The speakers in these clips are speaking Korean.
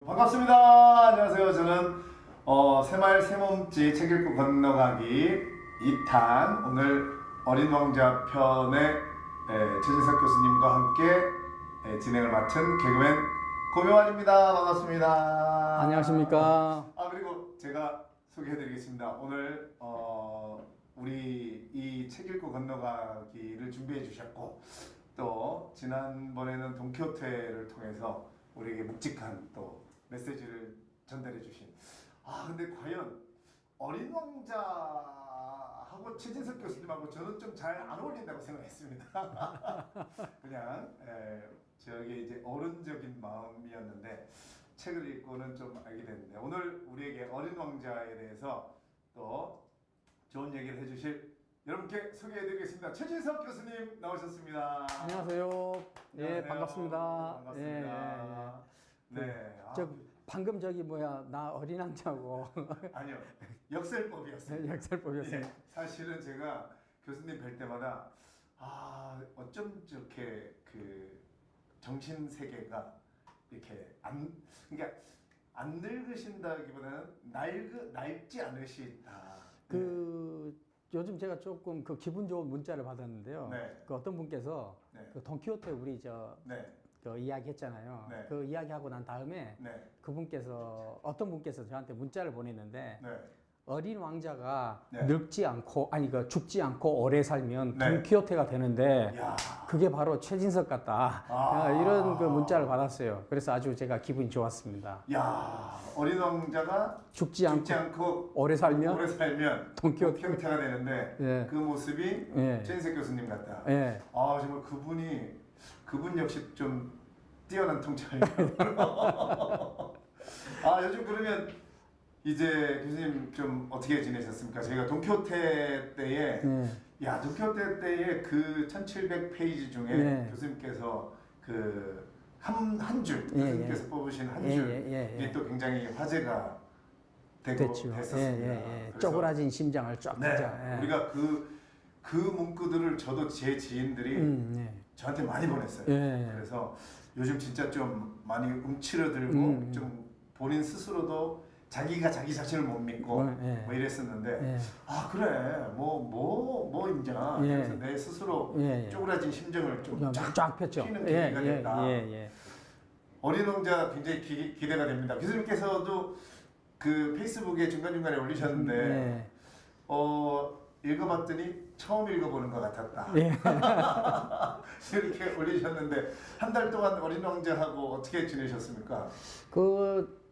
반갑습니다. 안녕하세요. 저는 새말 새몸짓 책 읽고 건너가기 2탄 오늘 어린 왕자 편의 최진석 교수님과 함께 진행을 맡은 개그맨 고명환입니다. 반갑습니다. 안녕하십니까. 그리고 제가 소개해드리겠습니다. 오늘 우리 이 책 읽고 건너가기를 준비해 주셨고 또 지난번에는 돈키호테를 통해서 우리에게 묵직한 또 메시지를 전달해 주신 근데 과연 어린 왕자하고 최진석 교수님하고 저는 좀 잘 안 어울린다고 생각했습니다. 그냥 저게 이제 어른적인 마음이었는데 책을 읽고는 좀 알게 됐는데 오늘 우리에게 어린 왕자에 대해서 또 좋은 얘기를 해주실 여러분께 소개해드리겠습니다. 최진석 교수님 나오셨습니다. 안녕하세요. 예, 안녕하세요. 반갑습니다. 반갑습니다. 네. 방금 나 어린 왕자고. 아니요. 역설법이었어요. 역설법이었어요. 예, 사실은 제가 교수님 뵐 때마다 어쩜 저렇게 그 정신 세계가 이렇게 그러니까 안 늙으신다기보다는 낡지 않으시다. 요즘 제가 조금 기분 좋은 문자를 받았는데요. 네. 어떤 분께서 네. 돈키호테 우리 네. 이야기 했잖아요. 네. 그 이야기 하고 난 다음에 네. 어떤 분께서 저한테 문자를 보냈는데 네. 어린 왕자가 네. 죽지 않고 오래 살면 네. 돈키호테가 되는데 야. 그게 바로 최진석 같다. 이런 문자를 받았어요. 그래서 아주 제가 기분이 좋았습니다. 야, 어린 왕자가 죽지 않고 오래 살면 돈키호테가 되는데 예. 그 모습이 예. 최진석 교수님 같다. 예. 정말 그분 역시 좀 뛰어난 통찰이에요. 요즘 그러면 이제 교수님 좀 어떻게 지내셨습니까? 저희가 돈키호테 때에 돈키호테 때에 그 1700페이지 중에 교수님께서 그 한 줄 교수님께서 뽑으신 한 줄이 또 굉장히 화제가 됐었습니다. 쪼그라진 심장을 쫙 펴자. 우리가 그 문구들을 저도 제 지인들이 저한테 많이 보냈어요. 그래서 요즘 진짜 좀 많이 움츠러들고 좀 본인 스스로도 자기가 자기 자신을 못 믿고 뭐 이랬었는데 그래 뭐 임자 그래서 내 스스로 쪼그라진 심정을 좀 쫙 폈죠. 피는 계기가 됐다. 어린 왕자 굉장히 기대가 됩니다. 교수님께서도 그 페이스북에 중간중간에 올리셨는데 읽어봤더니 처음 읽어보는 것 같았다. 이렇게 올리셨는데 한 달 동안 어린 왕자하고 어떻게 지내셨습니까?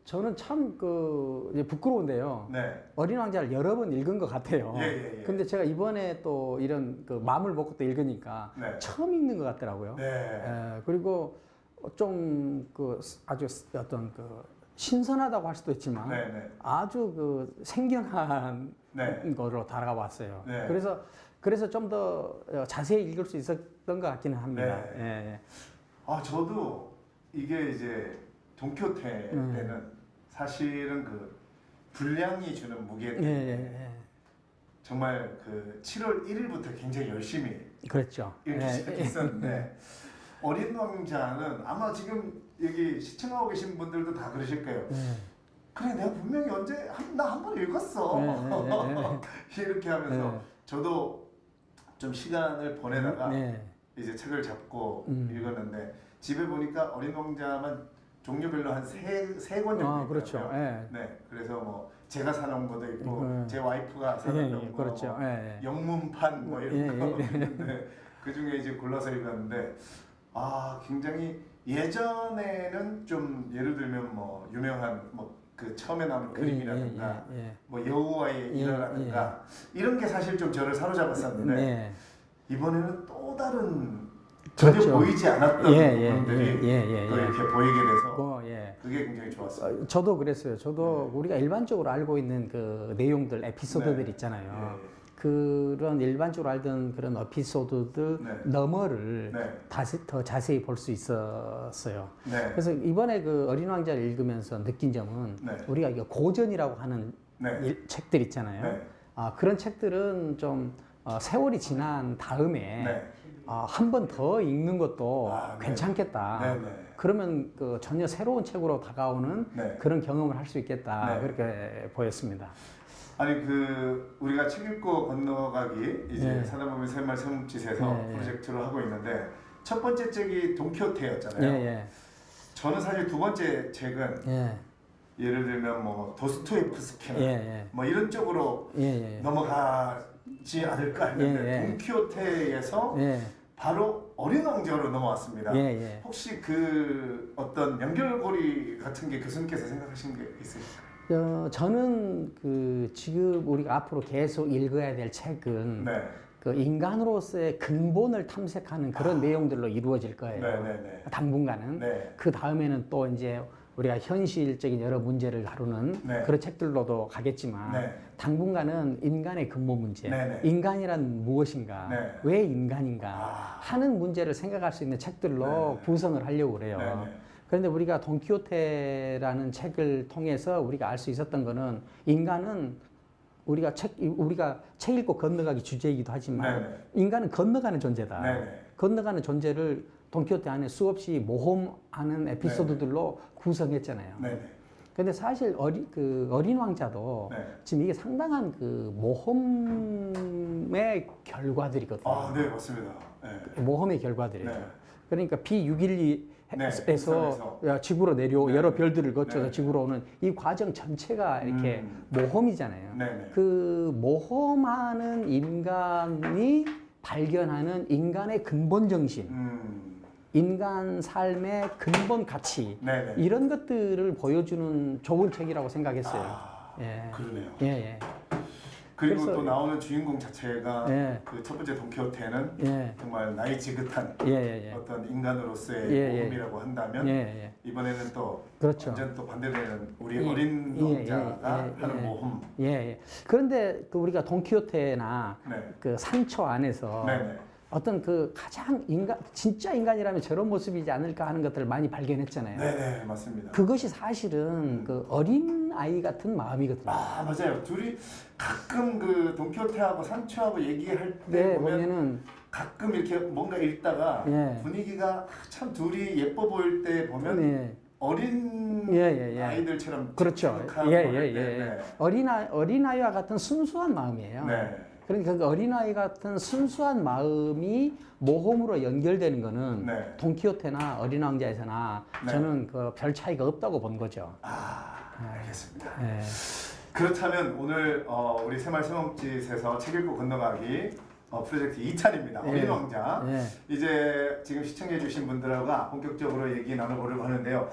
저는 참 부끄러운데요. 네. 어린 왕자를 여러 번 읽은 것 같아요. 근데 제가 이번에 또 이런 마음을 먹고 또 읽으니까 처음 읽는 것 같더라고요. 그리고 좀 아주 어떤 신선하다고 할 수도 있지만 아주 생경한 거로 다가왔어요. 그래서 좀 더 자세히 읽을 수 있었던 것 같기는 합니다. 저도 이게 이제 돈키호테 때는 사실은 분량이 주는 무게 때문에 정말 7월 1일부터 굉장히 열심히 그랬죠. 읽기 시작했었는데 어린 왕자는 아마 지금 여기 시청하고 계신 분들도 다 그러실 거예요. 그래 내가 분명히 나 한 번 읽었어. 이렇게 하면서 저도 좀 시간을 보내다가 이제 책을 잡고 읽었는데 집에 보니까 어린 왕자만 종류별로 한 세 권 정도 있고요. 그렇죠. 그래서 뭐 제가 사놓은 것도 있고 제 와이프가 사놓은 거, 그렇죠. 영문판 뭐 이런 거 있는데 그 중에 이제 골라서 읽었는데 굉장히 예전에는 좀 예를 들면 뭐 유명한 그 처음에 나오는 그림이라든가 뭐 여우와의 일화라든가 이런 게 사실 좀 저를 사로잡았었는데 이번에는 또 다른 전혀 보이지 않았던 부분들이 또 이렇게 보이게 돼서 그게 굉장히 좋았어요. 저도 그랬어요. 저도 우리가 일반적으로 알고 있는 그 내용들, 에피소드들 있잖아요. 그런 일반적으로 알던 그런 에피소드들 너머를 더 자세히 볼 수 있었어요. 그래서 이번에 어린 왕자를 읽으면서 느낀 점은 우리가 이거 고전이라고 하는 책들 있잖아요. 그런 책들은 좀 세월이 지난 다음에 한 번 더 읽는 것도 괜찮겠다. 네네. 그러면 그 전혀 새로운 책으로 다가오는 네. 그런 경험을 할 수 있겠다. 네. 그렇게 보였습니다. 아니 우리가 책 읽고 건너가기 이제 네. 사다보면 새말 새몸짓에서 네. 프로젝트를 하고 있는데 첫 번째 책이 돈키호테였잖아요. 예. 저는 사실 두 번째 책은 예를 들면 뭐 도스토옙스키나 뭐 이런 쪽으로 넘어가지 않을까 했는데 돈키호테에서 바로 어린 왕자로 넘어왔습니다. 혹시 그 어떤 연결고리 같은 게 교수님께서 생각하신 게 있으실까요? 저는 그 지금 우리가 앞으로 계속 읽어야 될 책은 그 인간으로서의 근본을 탐색하는 그런 내용들로 이루어질 거예요. 당분간은. 그 다음에는 또 이제 우리가 현실적인 여러 문제를 다루는 그런 책들로도 가겠지만 당분간은 인간의 근본 문제, 인간이란 무엇인가, 왜 인간인가 하는 문제를 생각할 수 있는 책들로 구성을 하려고 그래요. 그런데 우리가 돈키호테라는 책을 통해서 우리가 알 수 있었던 거는 인간은 우리가 책 읽고 건너가기 주제이기도 하지만 인간은 건너가는 존재다. 건너가는 존재를 돈키호테 안에 수없이 모험하는 에피소드들로 구성했잖아요. 근데 사실 어린 왕자도 지금 이게 상당한 그 모험의 결과들이거든요. 네, 맞습니다. 모험의 결과들이에요. 그러니까 B611에서 지구로 내려오 여러 별들을 거쳐서 지구로 오는 이 과정 전체가 이렇게 모험이잖아요. 그 모험하는 인간이 발견하는 인간의 근본 정신, 인간 삶의 근본 가치 이런 것들을 보여주는 좋은 책이라고 생각했어요. 그러네요. 그리고 또 나오는 주인공 자체가 그 첫 번째 돈키호테는 정말 나이 지긋한 어떤 인간으로서의 모험이라고 한다면 이번에는 또 완전 또 반대되는 우리 어린 왕자가 하는 모험. 그런데 그 우리가 돈키호테나 그 산초 안에서 어떤 그 가장 진짜 인간이라면 저런 모습이지 않을까 하는 것들을 많이 발견했잖아요. 맞습니다. 그것이 사실은 그 어린 아이 같은 마음이거든요. 맞아요. 둘이 가끔 그 돈키호테하고 산초하고 얘기할 때 보면은 가끔 이렇게 뭔가 읽다가 분위기가 참 둘이 예뻐 보일 때 보면 어린 아이들처럼 그렇죠. 어린아이와 같은 순수한 마음이에요. 그러니까 그 어린아이 같은 순수한 마음이 모험으로 연결되는 거는 돈키호테나 어린 왕자에서나 저는 그 별 차이가 없다고 본 거죠. 알겠습니다. 그렇다면 오늘 우리 새말 새몸짓에서 책 읽고 건너가기 프로젝트 2탄입니다. 어린 왕자. 이제 지금 시청해 주신 분들하고 본격적으로 얘기 나눠보려고 하는데요.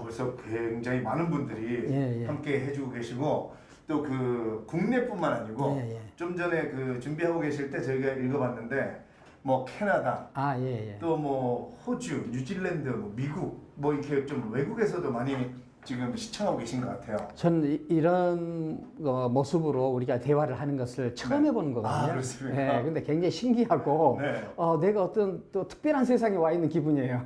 벌써 굉장히 많은 분들이 함께 해주고 계시고 또 그 국내뿐만 아니고 좀 전에 그 준비하고 계실 때 저희가 읽어봤는데 뭐 캐나다, 또 뭐 호주, 뉴질랜드, 뭐 미국, 뭐 이렇게 좀 외국에서도 많이 지금 시청하고 계신 것 같아요. 저는 이런 모습으로 우리가 대화를 하는 것을 처음 해보는 거거든요. 그렇습니까? 근데 굉장히 신기하고 내가 어떤 또 특별한 세상에 와 있는 기분이에요.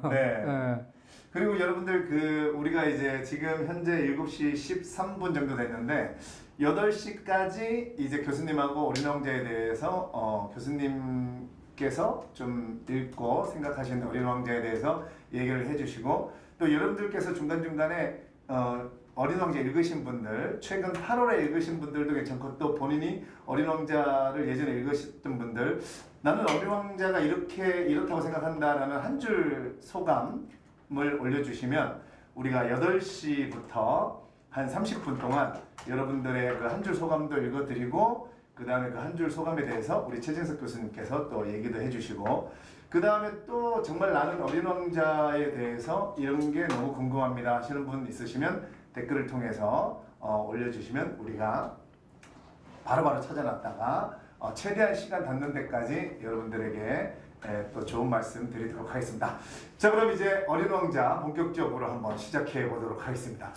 그리고 여러분들 우리가 이제 지금 현재 7시 13분 정도 됐는데 8시까지 이제 교수님하고 어린 왕자에 대해서 교수님께서 좀 읽고 생각하시는 어린 왕자에 대해서 얘기를 해주시고 또 여러분들께서 중간중간에 어린 왕자 읽으신 분들, 최근 8월에 읽으신 분들도 괜찮고 또 본인이 어린 왕자를 예전에 읽으셨던 분들 나는 어린 왕자가 이렇다고 생각한다라는 한 줄 소감을 올려주시면 우리가 8시부터 한 30분 동안 여러분들의 그 한 줄 소감도 읽어드리고 그 다음에 그 한 줄 소감에 대해서 우리 최진석 교수님께서 또 얘기도 해주시고 그 다음에 또 정말 나는 어린 왕자에 대해서 이런 게 너무 궁금합니다 하시는 분 있으시면 댓글을 통해서 올려주시면 우리가 바로바로 찾아놨다가 최대한 시간 닿는 데까지 여러분들에게 또 좋은 말씀 드리도록 하겠습니다. 자, 그럼 이제 어린 왕자 본격적으로 한번 시작해 보도록 하겠습니다.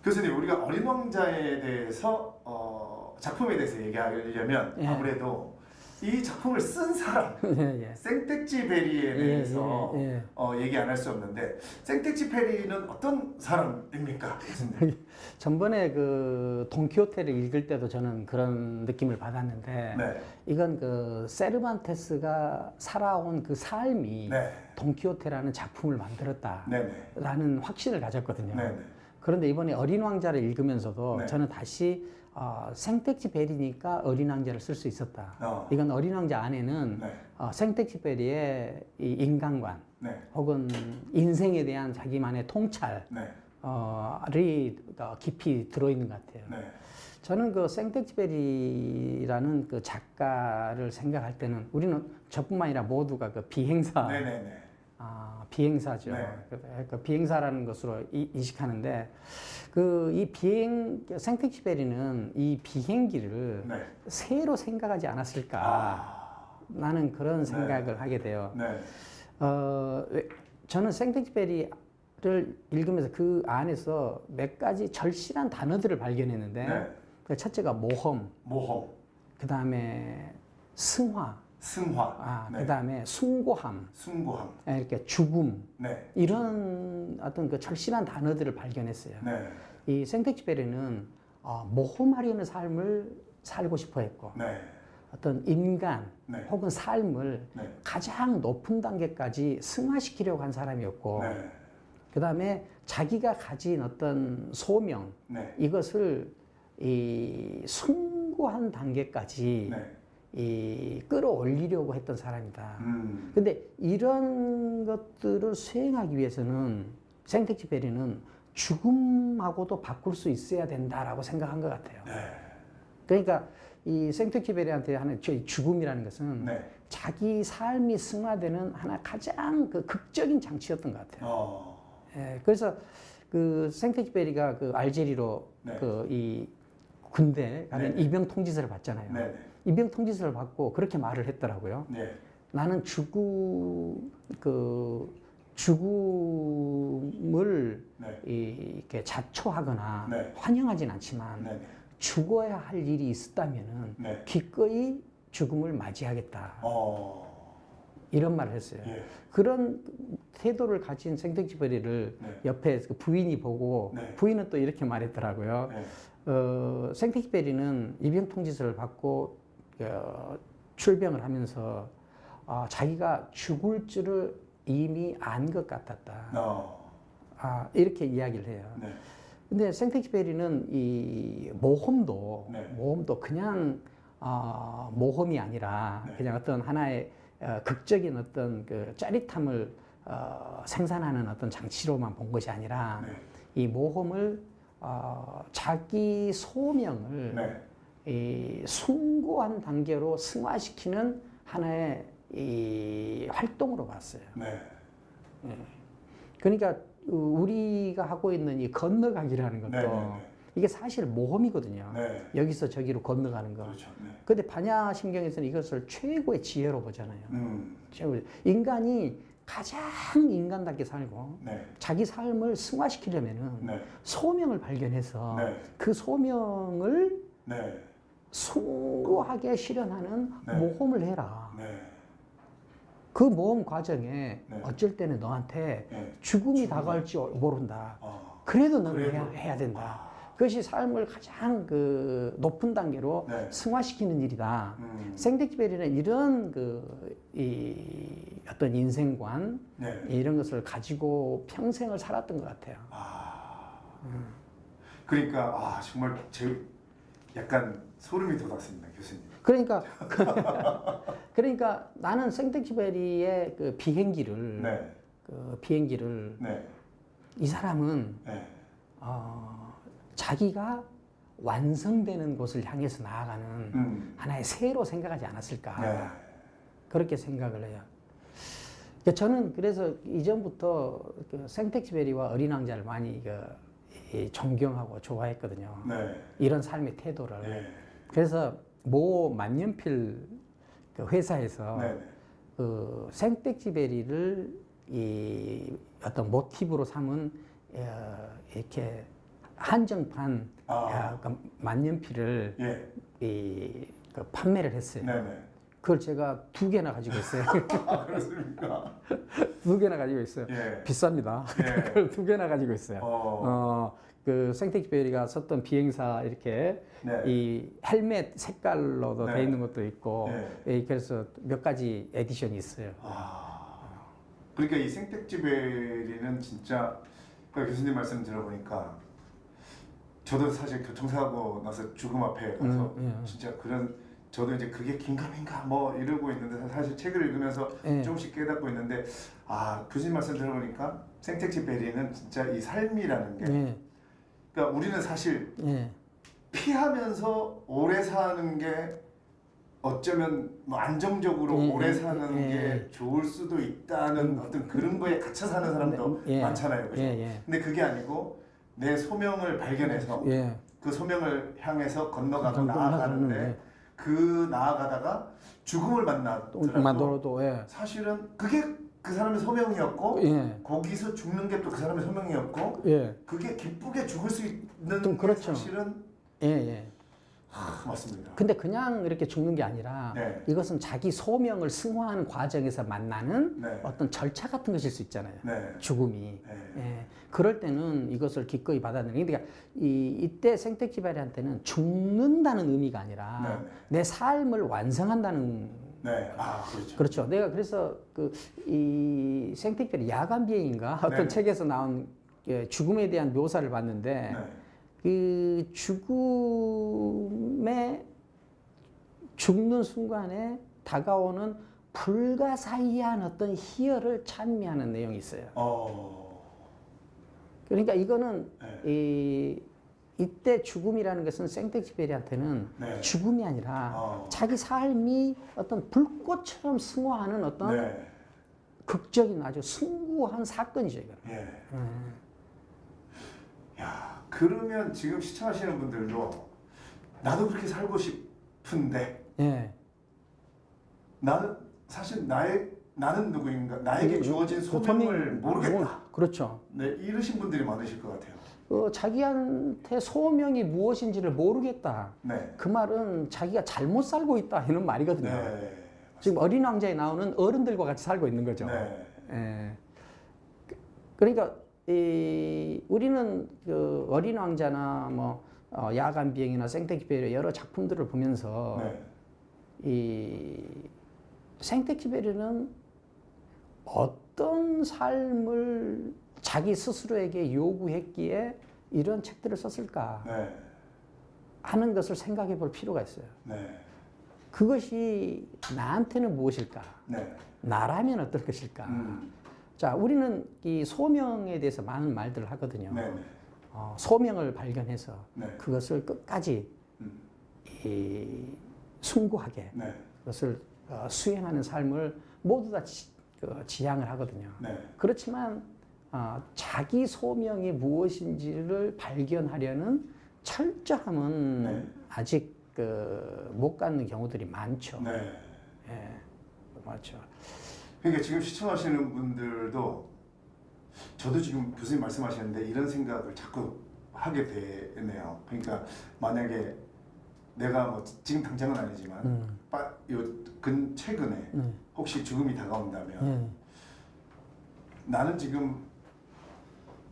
교수님, 우리가 어린 왕자에 대해서 작품에 대해서 얘기하려면 아무래도 이 작품을 쓴 사람, 예, 예. 생텍쥐 베리에 대해서 예, 예. 얘기 안 할 수 없는데 생텍쥐 베리는 어떤 사람입니까? 전번에 그 돈키호테를 읽을 때도 저는 그런 느낌을 받았는데 네. 이건 그 세르반테스가 살아온 그 삶이 네. 돈키호테라는 작품을 만들었다라는 네네. 확신을 가졌거든요. 네네. 그런데 이번에 어린 왕자를 읽으면서도 네. 저는 다시 생텍쥐 베리니까 어린 왕자를 쓸 수 있었다. 이건 어린 왕자 안에는 네. 생텍쥐 베리의 이 인간관 네. 혹은 인생에 대한 자기만의 통찰 네. 리 깊이 들어있는 것 같아요. 네. 저는 그 생텍쥐베리라는 그 작가를 생각할 때는 우리는 저뿐만 아니라 모두가 그 비행사, 네네네. 비행사죠. 네. 그 비행사라는 것으로 인식하는데 이 생텍쥐베리는 이 비행기를 네. 새로 생각하지 않았을까? 나는 그런 생각을 하게 돼요. 네. 저는 생텍쥐베리를 읽으면서 그 안에서 몇 가지 절실한 단어들을 발견했는데 네. 그 첫째가 모험, 모험, 그 다음에 승화, 승화, 네. 그 다음에 숭고함, 숭고함, 이렇게 죽음, 네. 이런 어떤 그 절실한 단어들을 발견했어요. 네. 이 생텍쥐베리는 모험하려는 삶을 살고 싶어 했고, 네. 어떤 인간 네. 혹은 삶을 네. 가장 높은 단계까지 승화시키려고 한 사람이었고, 네. 그 다음에 자기가 가진 어떤 소명, 네. 이것을 이 숭고한 단계까지 네. 끌어올리려고 했던 사람이다. 근데 이런 것들을 수행하기 위해서는 생텍쥐베리는 죽음하고도 바꿀 수 있어야 된다라고 생각한 것 같아요. 네. 그러니까 이 생텍쥐베리한테 하는 죽음이라는 것은 네. 자기 자기 삶이 승화되는 하나 가장 그 극적인 장치였던 것 같아요. 그래서 그 생텍쥐베리가 그 알제리로 네. 이 군대 가면 네. 입영 통지서를 받잖아요. 네. 입영 통지서를 받고 그렇게 말을 했더라고요. 네. 나는 죽음을 네. 이렇게 자초하거나 네. 환영하진 않지만 네. 죽어야 할 일이 있었다면은 네. 기꺼이 죽음을 맞이하겠다. 이런 말을 했어요. 예. 그런 태도를 가진 생텍쥐베리를 네. 옆에 그 부인이 보고 네. 부인은 또 이렇게 말했더라고요. 네. 생텍쥐베리는 입영 통지서를 받고 출병을 하면서 자기가 죽을 줄을 이미 안 것 같았다. 이렇게 이야기를 해요. 네. 근데 생텍쥐베리는 이 모험도 네. 그냥 모험이 아니라 네. 그냥 어떤 하나의 극적인 어떤 그 짜릿함을 생산하는 어떤 장치로만 본 것이 아니라 네. 이 모험을 자기 소명을 네. 이 숭고한 단계로 승화시키는 하나의 이 활동으로 봤어요. 네. 그러니까 우리가 하고 있는 이 건너가기라는 것도 네. 네. 이게 사실 모험이거든요. 네. 여기서 저기로 건너가는 거. 그렇죠. 네. 근데 반야심경에서는 이것을 최고의 지혜로 보잖아요. 인간이 가장 인간답게 살고 네. 자기 삶을 승화시키려면은 네. 소명을 발견해서 네. 그 소명을 네. 숭고하게 실현하는 네. 모험을 해라. 네. 그 모험 과정에 네. 어쩔 때는 너한테 네. 죽음이 다가올지 모른다. 그래도 너는 해야 된다. 그것이 삶을 가장 그 높은 단계로 네. 승화시키는 일이다. 생텍쥐베리는 이런 어떤 인생관 네. 이런 것을 가지고 평생을 살았던 것 같아요. 그러니까 정말 약간 소름이 돋았습니다, 교수님. 그러니까 나는 생텍쥐베리의 그 비행기를 네. 네. 이 사람은 네. 자기가 완성되는 곳을 향해서 나아가는 하나의 새로 생각하지 않았을까. 네. 그렇게 생각을 해요. 저는 그래서 이전부터 그 생텍쥐베리와 어린 왕자를 많이 존경하고 좋아했거든요. 네. 이런 삶의 태도를. 네. 그래서 모 만년필 그 회사에서 네. 그 생텍쥐베리를 이 어떤 모티브로 삼은 이렇게 한정판 그 만년필을 예. 그 판매를 했어요. 네네. 그걸 제가 2개나 가지고 있어요. 아, 그렇습니까? 2개나 가지고 있어요. 예. 비쌉니다. 예. 그걸 2개나 가지고 있어요. 그 생텍쥐페리가 썼던 비행사 이렇게 네. 이 헬멧 색깔로도 네. 돼 있는 것도 있고 네. 그래서 몇 가지 에디션이 있어요. 그러니까 이 생텍쥐베리는 진짜 그러니까 교수님 말씀 들어보니까 저도 사실 교통사고 나서 죽음 앞에 가서 진짜 그런 저도 이제 그게 긴가민가 뭐 이러고 있는데 사실 책을 읽으면서 조금씩 깨닫고 있는데 교수님 말씀 들어보니까 생텍쥐베리는 진짜 이 삶이라는 게 그러니까 우리는 사실 피하면서 오래 사는 게 어쩌면 뭐 안정적으로 오래 사는 게 좋을 수도 있다는 어떤 그런 거에 갇혀 사는 사람도 많잖아요. 그죠? 근데 그게 아니고 내 소명을 발견해서 그 소명을 향해서 건너가고 나아가는데 그 나아가다가 죽음을 만나더라도 사실은 그게 그 사람의 소명이었고 거기서 죽는 게 또 그 사람의 소명이었고 그게 기쁘게 죽을 수 있는 게 사실은 맞습니다. 근데 그냥 이렇게 죽는 게 아니라 이것은 자기 소명을 승화하는 과정에서 만나는 어떤 절차 같은 것일 수 있잖아요. 죽음이. 그럴 때는 이것을 기꺼이 받아들이는. 그러니까 이때 생텍쥐베리한테는 죽는다는 의미가 아니라 내 삶을 완성한다는. 그렇죠. 내가 그래서 이 생텍쥐베리 야간 비행인가 어떤 책에서 나온 죽음에 대한 묘사를 봤는데. 그 죽는 순간에 다가오는 불가사의한 어떤 희열을 찬미하는 내용이 있어요. 그러니까 이거는 이때 죽음이라는 것은 생텍쥐베리한테는 죽음이 아니라 자기 삶이 어떤 불꽃처럼 승화하는 어떤 극적인 아주 숭고한 사건이죠. 이거는. 야, 그러면 지금 시청하시는 분들도 나도 그렇게 살고 싶은데 나는 사실 나는 누구인가 나에게 주어진 소명을 모르겠다. 그렇죠. 이러신 분들이 많으실 것 같아요. 자기한테 소명이 무엇인지를 모르겠다. 그 말은 자기가 잘못 살고 있다 이런 말이거든요. 지금 어린 왕자에 나오는 어른들과 같이 살고 있는 거죠. 그러니까 우리는 그 어린 왕자나 뭐 야간 비행이나 생텍쥐베리 여러 작품들을 보면서 이 생텍쥐베리는 어떤 삶을 자기 스스로에게 요구했기에 이런 책들을 썼을까 하는 것을 생각해 볼 필요가 있어요. 그것이 나한테는 무엇일까? 나라면 어떨 것일까? 자, 우리는 이 소명에 대해서 많은 말들을 하거든요. 소명을 발견해서 그것을 끝까지 숭고하게 그것을 수행하는 삶을 모두 다 지향을 하거든요. 그렇지만 자기 소명이 무엇인지를 발견하려는 철저함은 아직 못 갖는 경우들이 많죠. 맞죠. 그러니까 지금 시청하시는 분들도 저도 지금 교수님 말씀하시는데 이런 생각을 자꾸 하게 되네요. 그러니까 만약에 내가 뭐 지금 당장은 아니지만 최근에 혹시 죽음이 다가온다면 나는 지금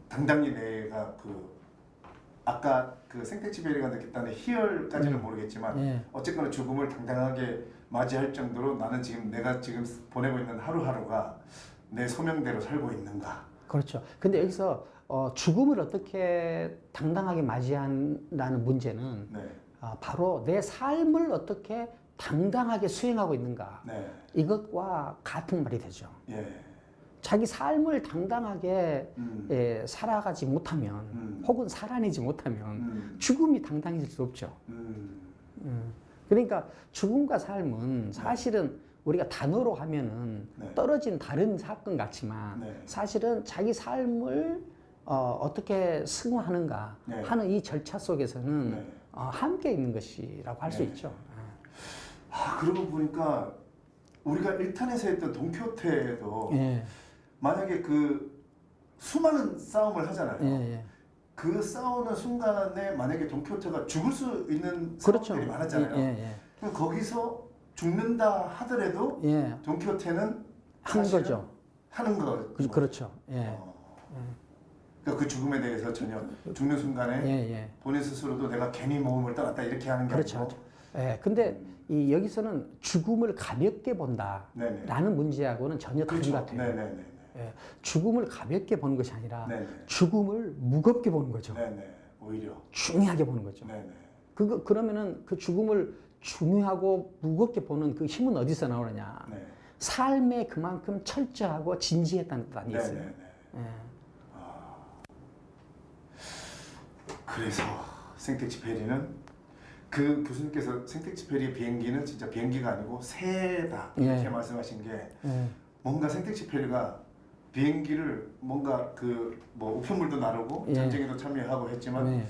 당장이 내가 아까 생텍쥐베리가 느꼈다는 희열까지는 모르겠지만 어쨌거나 죽음을 당당하게 맞이할 정도로 나는 지금 내가 지금 보내고 있는 하루하루가 내 소명대로 살고 있는가? 그렇죠. 근데 여기서 죽음을 어떻게 당당하게 맞이한다는 문제는 바로 내 삶을 어떻게 당당하게 수행하고 있는가 이것과 같은 말이 되죠. 자기 삶을 당당하게 살아가지 못하면 혹은 살아내지 못하면 죽음이 당당해질 수 없죠. 그러니까 죽음과 삶은 사실은 우리가 단어로 하면은 떨어진 다른 사건 같지만 사실은 자기 삶을 어떻게 승화하는가 하는 이 절차 속에서는 함께 있는 것이라고 할 수 있죠. 그러고 보니까 우리가 1탄에서 했던 돈키호테도 만약에 수많은 싸움을 하잖아요. 그 싸우는 순간에 만약에 돈키호테가 죽을 수 있는 상황들이 많았잖아요. 그럼 거기서 죽는다 하더라도 예. 돈키호테는 하는 거죠. 하는 거. 그렇죠. 예. 그러니까 그 죽음에 대해서 전혀 죽는 순간에 본인 스스로도 내가 괜히 몸을 떠났다 이렇게 하는 게 그렇죠. 아니고. 예. 근데 여기서는 죽음을 가볍게 본다라는 문제하고는 전혀 다른 것 같아요. 네네네. 예. 죽음을 가볍게 보는 것이 아니라 네네. 죽음을 무겁게 보는 거죠. 네네. 오히려 중요하게 보는 거죠. 네네. 그러면은 그 죽음을 중요하고 무겁게 보는 그 힘은 어디서 나오느냐? 네. 삶에 그만큼 철저하고 진지했다는 뜻 아니겠어요? 예. 그래서 생텍쥐페리는 그 교수님께서 생텍쥐페리의 비행기는 진짜 비행기가 아니고 새다 이렇게 말씀하신 게 뭔가 생텍쥐페리가 비행기를 뭔가 그 뭐 우편물도 나르고 전쟁에도 참여하고 했지만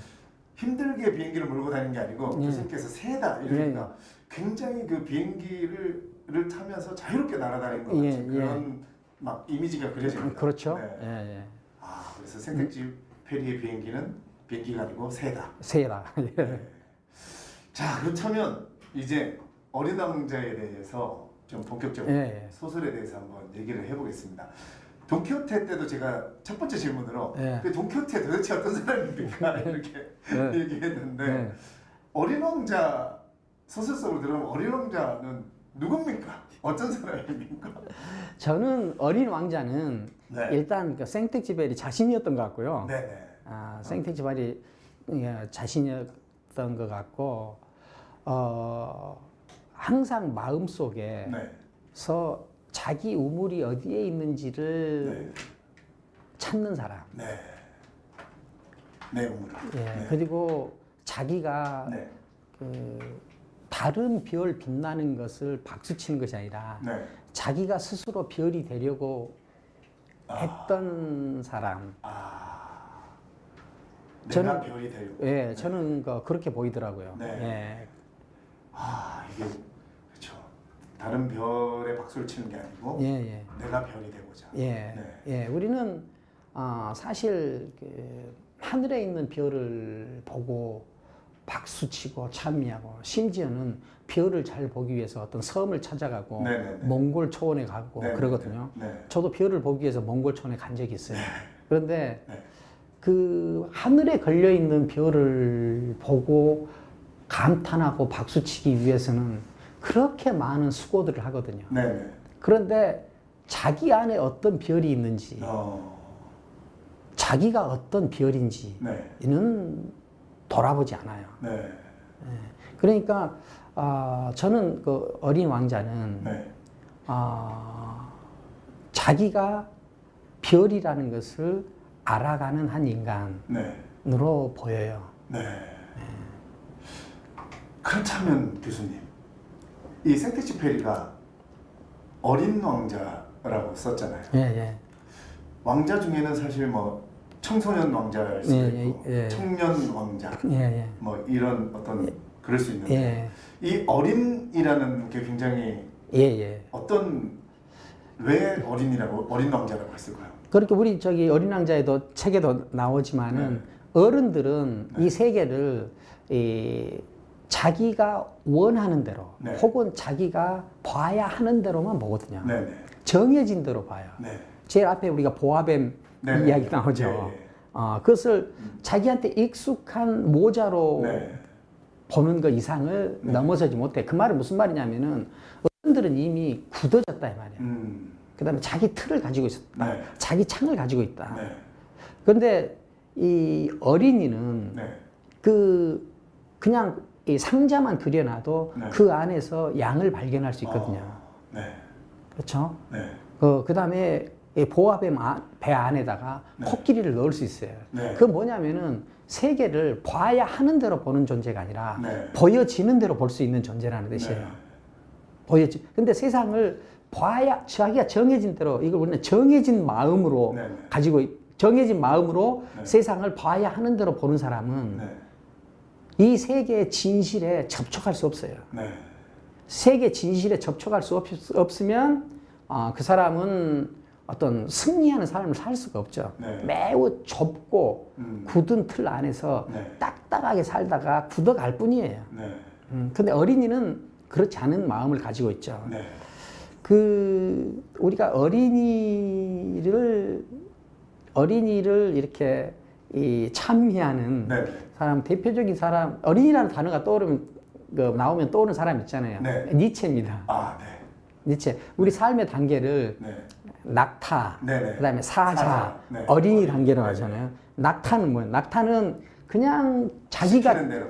힘들게 비행기를 몰고 다니는 게 아니고 교수님께서 새다 이러니까 굉장히 그 비행기를 타면서 자유롭게 날아다니는 것 같은 그런 막 이미지가 그려집니다. 그렇죠. 네. 그래서 생텍쥐페리의 비행기는 비행기가 아니고 새다. 새다. 자, 그렇다면 이제 어린 왕자에 대해서 좀 본격적으로 소설에 대해서 한번 얘기를 해보겠습니다. 돈키호테 때도 제가 첫 번째 질문으로 그 돈키호테 도대체 어떤 사람입니까? 이렇게 얘기했는데 어린 왕자 소설 속으로 들어가면 어린 왕자는 누굽니까? 어떤 사람입니까? 저는 어린 왕자는 일단 그 생텍쥐페리 자신이었던 것 같고요. 생텍쥐페리 자신이었던 것 같고 항상 마음속에서 자기 우물이 어디에 있는지를 찾는 사람. 내 우물을. 그리고 자기가 그 다른 별 빛나는 것을 박수치는 것이 아니라 자기가 스스로 별이 되려고 했던 사람. 내가 별이 되려고. 저는 그렇게 보이더라고요. 이게 그렇죠. 다른 별에 박수를 치는 게 아니고 내가 별이 되고자. 우리는 사실 그 하늘에 있는 별을 보고 박수치고 찬미하고 심지어는 별을 잘 보기 위해서 어떤 섬을 찾아가고 몽골 초원에 가고 그러거든요. 저도 별을 보기 위해서 몽골 초원에 간 적이 있어요. 그런데 그 하늘에 걸려 있는 별을 보고 감탄하고 박수치기 위해서는 그렇게 많은 수고들을 하거든요. 그런데 자기 안에 어떤 별이 있는지, 자기가 어떤 별인지는 돌아보지 않아요. 그러니까 저는 그 어린 왕자는 자기가 별이라는 것을 알아가는 한 인간으로 보여요. 그렇다면 교수님, 이 생텍쥐페리가 어린 왕자라고 썼잖아요. 왕자 중에는 사실 뭐 청소년 왕자일 수도 있고 청년 왕자 뭐 이런 어떤 그럴 수 있는데 이 어린이라는 게 굉장히 어떤 왜 어린 왕자라고 했을까요? 그러니까 우리 저기 어린 왕자에도 책에도 나오지만은 어른들은 이 세계를 자기가 원하는 대로 혹은 자기가 봐야 하는 대로만 보거든요. 정해진 대로 봐요. 제일 앞에 우리가 보아뱀 이야기 나오죠. 그것을 자기한테 익숙한 모자로 보는 것 이상을 넘어서지 못해. 그 말은 무슨 말이냐면은 어른들은 이미 굳어졌다 이 말이야. 그 다음에 자기 틀을 가지고 있었다. 자기 창을 가지고 있다. 그런데 이 어린이는 그냥 이 상자만 그려놔도 그 안에서 양을 발견할 수 있거든요. 그렇죠? 그 다음에 보아뱀 배 안에다가 코끼리를 넣을 수 있어요. 그건 뭐냐면은 세계를 봐야 하는 대로 보는 존재가 아니라 보여지는 대로 볼 수 있는 존재라는 뜻이에요. 근데 세상을 봐야 자기가 정해진 대로 이걸 우리는 정해진 마음으로 정해진 마음으로 세상을 봐야 하는 대로 보는 사람은 이 세계의 진실에 접촉할 수 없어요. 세계 진실에 접촉할 수 없으면 그 사람은 어떤 승리하는 삶을 살 수가 없죠. 매우 좁고 굳은 틀 안에서 딱딱하게 살다가 굳어갈 뿐이에요. 근데 어린이는 그렇지 않은 마음을 가지고 있죠. 네. 우리가 어린이를 이렇게 참여하는 네. 사람, 대표적인 사람, 어린이라는 단어가 나오면 떠오르는 사람 있잖아요. 네. 니체입니다. 아, 네. 니체. 우리 삶의 단계를 네. 낙타, 네. 그다음에 사자, 네. 어린이 단계로 하잖아요. 낙타는 뭐예요? 낙타는 그냥 자기가 네.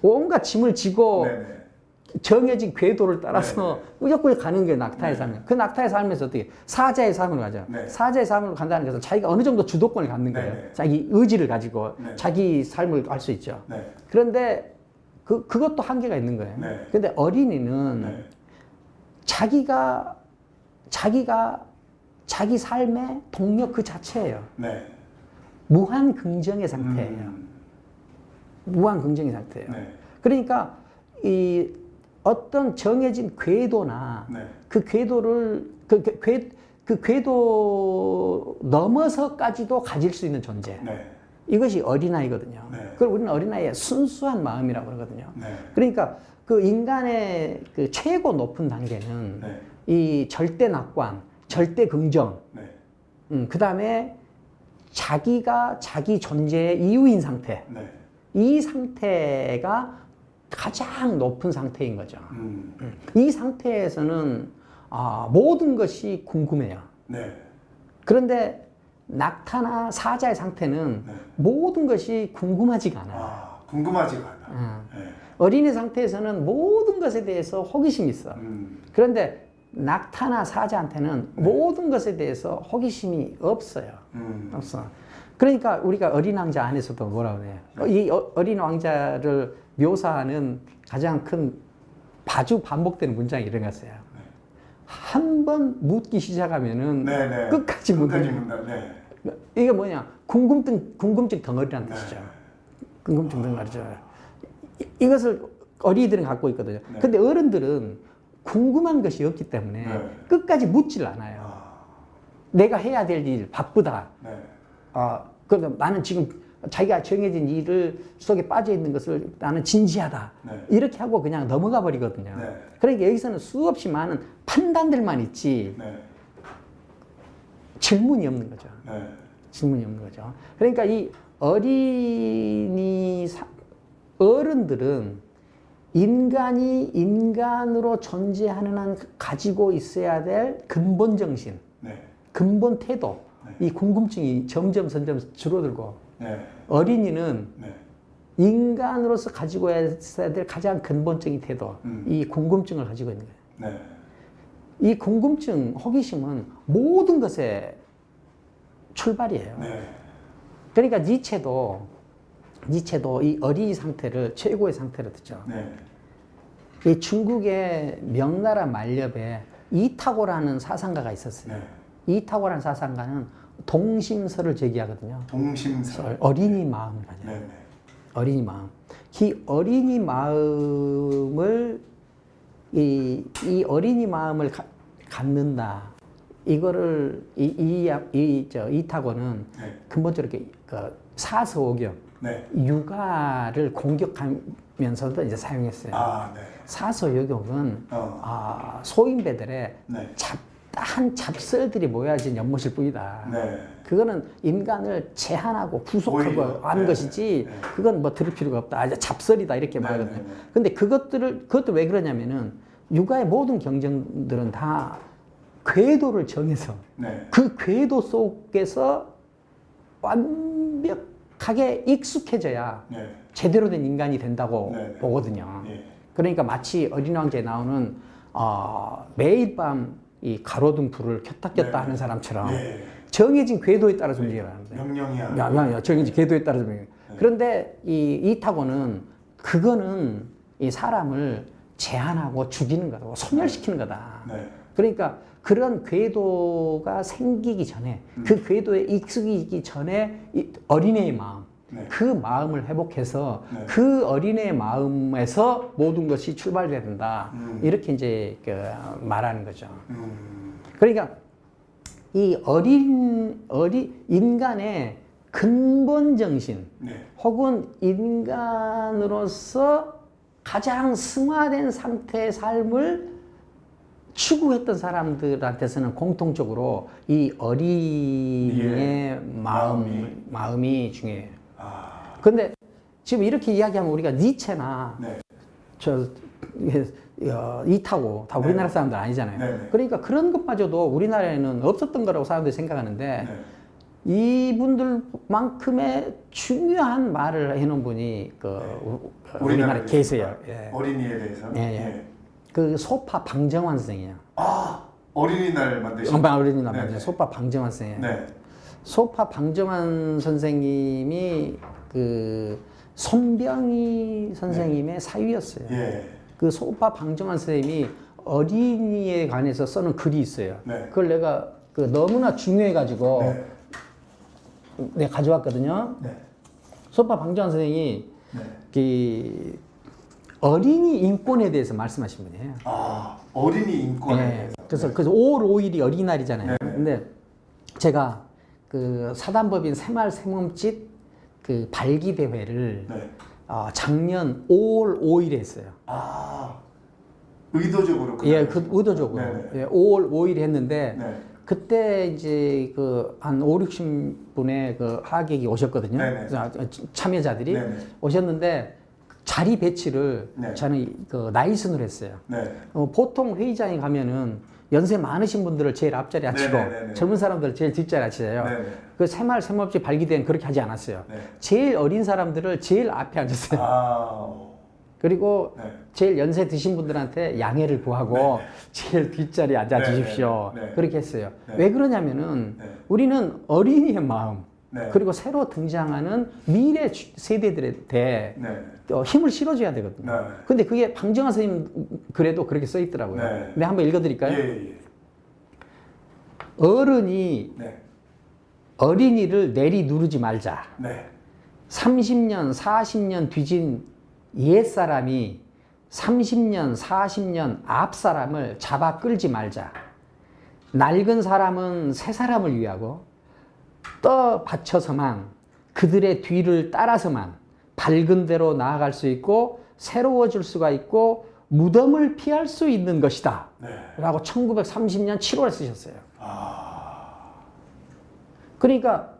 온갖 짐을 지고 네. 정해진 궤도를 따라서 꾸역꾸역 가는 게 낙타의 삶이에요. 그 낙타의 삶에서 어떻게 사자의 삶으로 가죠. 네. 사자의 삶으로 간다는 것은 자기가 어느 정도 주도권을 갖는 거예요. 네. 자기 의지를 가지고 네. 자기 삶을 할 수 있죠. 네. 그런데 그것도 한계가 있는 거예요. 네. 그런데 어린이는 네. 자기가 자기 삶의 동력 그 자체예요. 네. 무한 긍정의 상태예요. 무한 긍정의 상태예요. 네. 그러니까 이 어떤 정해진 궤도나 네. 그 궤도를 그 궤도 넘어서까지도 가질 수 있는 존재. 네. 이것이 어린아이거든요. 네. 그걸 우리는 어린아이의 순수한 마음이라고 그러거든요. 네. 그러니까 그 인간의 그 최고 높은 단계는 네. 이 절대 낙관, 절대 긍정, 네. 그 다음에 자기가 자기 존재의 이유인 상태. 네. 이 상태가 가장 높은 상태인 거죠. 이 상태에서는 모든 것이 궁금해요. 네. 그런데 낙타나 사자의 상태는 네. 모든 것이 궁금하지가 않아요. 궁금하지가 않아. 네. 어린이 상태에서는 모든 것에 대해서 호기심이 있어. 그런데 낙타나 사자한테는 모든 것에 대해서 호기심이 없어요. 없어. 그러니까 우리가 어린 왕자 안에서도 뭐라고 해요? 이 어린 왕자를 묘사하는 가장 큰 자주 반복되는 문장이 이런 거였어요. 한 번 묻기 시작하면은 끝까지 묻는다. 네. 이게 뭐냐? 궁금증 덩어리라는 뜻이죠. 궁금증 덩어리죠. 이것을 어린이들은 갖고 있거든요. 근데 어른들은 궁금한 것이 없기 때문에 끝까지 묻질 않아요. 내가 해야 될 일, 바쁘다. 그럼 나는 지금 자기가 정해진 일 속에 빠져 있는 것을 나는 진지하다. 이렇게 하고 그냥 넘어가 버리거든요. 그러니까 여기서는 수없이 많은 판단들만 있지 질문이 없는 거죠. 질문이 없는 거죠. 그러니까 이 어른들은 인간이 인간으로 존재하는 한 가지고 있어야 될 근본 정신, 근본 태도, 이 궁금증이 점점 줄어들고 어린이는 인간으로서 가지고 있어야 될 가장 근본적인 태도, 이 궁금증을 가지고 있는 거예요. 이 궁금증, 호기심은 모든 것의 출발이에요. 그러니까 니체도 이 어린이 상태를 최고의 상태로 듣죠. 이 중국의 명나라 만렵에 이타고라는 사상가가 있었어요. 이타고라는 사상가는 동심설을 제기하거든요. 동심설. 어린이 마음을 가져요. 어린이 마음. 이 어린이 마음을 이 어린이 마음을 갖는다. 이거를 이타고는 근본적으로 사서오경, 육아를 공격하면서도 이제 사용했어요. 사서오경은 소인배들의 잡다한 잡설들이 모여진 연못일 뿐이다. 그거는 인간을 제한하고 구속하고 하는 것이지 그건 뭐 들을 필요가 없다. 잡설이다 이렇게 말하거든요. 근데 그것도 왜 그러냐면은 육아의 모든 경쟁들은 다 궤도를 정해서 그 궤도 속에서 완벽하게 익숙해져야 제대로 된 인간이 된다고 보거든요. 그러니까 마치 어린 왕자에 나오는 매일 밤 이 가로등 불을 켰다 꼈다 하는 사람처럼 정해진 궤도에 따라서 움직여가는데 명령이야. 정해진 궤도에 따라서 움직여. 그런데 이 이타고는 그거는 이 사람을 제한하고 죽이는 거다, 소멸시키는 거다. 그러니까 그런 궤도가 생기기 전에 그 궤도에 익숙해지기 전에 이 어린애의 마음, 그 마음을 회복해서 그 어린애의 마음에서 모든 것이 출발돼야 된다. 이렇게 이제 말하는 거죠. 그러니까 이 인간의 근본 정신 혹은 인간으로서 가장 승화된 상태의 삶을 추구했던 사람들한테서는 공통적으로 이 어린이의 마음이 중요해요. 근데 지금 이렇게 이야기하면 우리가 니체나 이타고 다 우리나라 사람들 아니잖아요. 그러니까 그런 것마저도 우리나라에는 없었던 거라고 사람들이 생각하는데 이분들만큼의 중요한 말을 해놓은 분이 우리나라에 계세요. 어린이에 대해서. 그 소파 방정환 선생이에요. 어린이날 만드신. 어린이날 만드신 소파 방정환 선생이에요. 소파 방정환 선생님이 그 손병희 선생님의 사위였어요. 그 소파 방정환 선생님이 어린이에 관해서 써는 글이 있어요. 그걸 내가 너무나 중요해가지고 내가 가져왔거든요. 소파 방정환 선생님이 그 어린이 인권에 대해서 말씀하신 분이에요. 어린이 인권에 대해서. 그래서 5월 5일이 어린이날이잖아요. 근데 제가 그 사단법인 새마을 새몸짓 그 발기 대회를 작년 5월 5일에 했어요. 의도적으로. 의도적으로. 5월 5일에 했는데 그때 이제 그 한 5, 60분의 그 하객이 오셨거든요. 참여자들이 오셨는데 자리 배치를 저는 그 나이 순으로 했어요. 보통 회의장에 가면은 연세 많으신 분들을 제일 앞자리 앉히고 젊은 사람들을 제일 뒷자리 앉히세요. 그 새마을 새몸짓 발기대회는 그렇게 하지 않았어요. 제일 어린 사람들을 제일 앞에 앉혔어요. 그리고 제일 연세 드신 분들한테 양해를 구하고 제일 뒷자리에 앉아 주십시오. 그렇게 했어요. 왜 그러냐면은 우리는 어린이의 마음 그리고 새로 등장하는 미래 세대들한테 힘을 실어줘야 되거든요. 근데 그게 방정환 선생님 글에도 그렇게 써 있더라고요. 근데 한번 읽어드릴까요? 어른이 어린이를 내리 누르지 말자. 30년, 40년 뒤진 옛사람이 30년, 40년 앞 사람을 잡아 끌지 말자. 낡은 사람은 새 사람을 위하고 떠받쳐서만 그들의 뒤를 따라서만 밝은 대로 나아갈 수 있고 새로워질 수가 있고 무덤을 피할 수 있는 것이다. 라고 1930년 7월에 쓰셨어요. 그러니까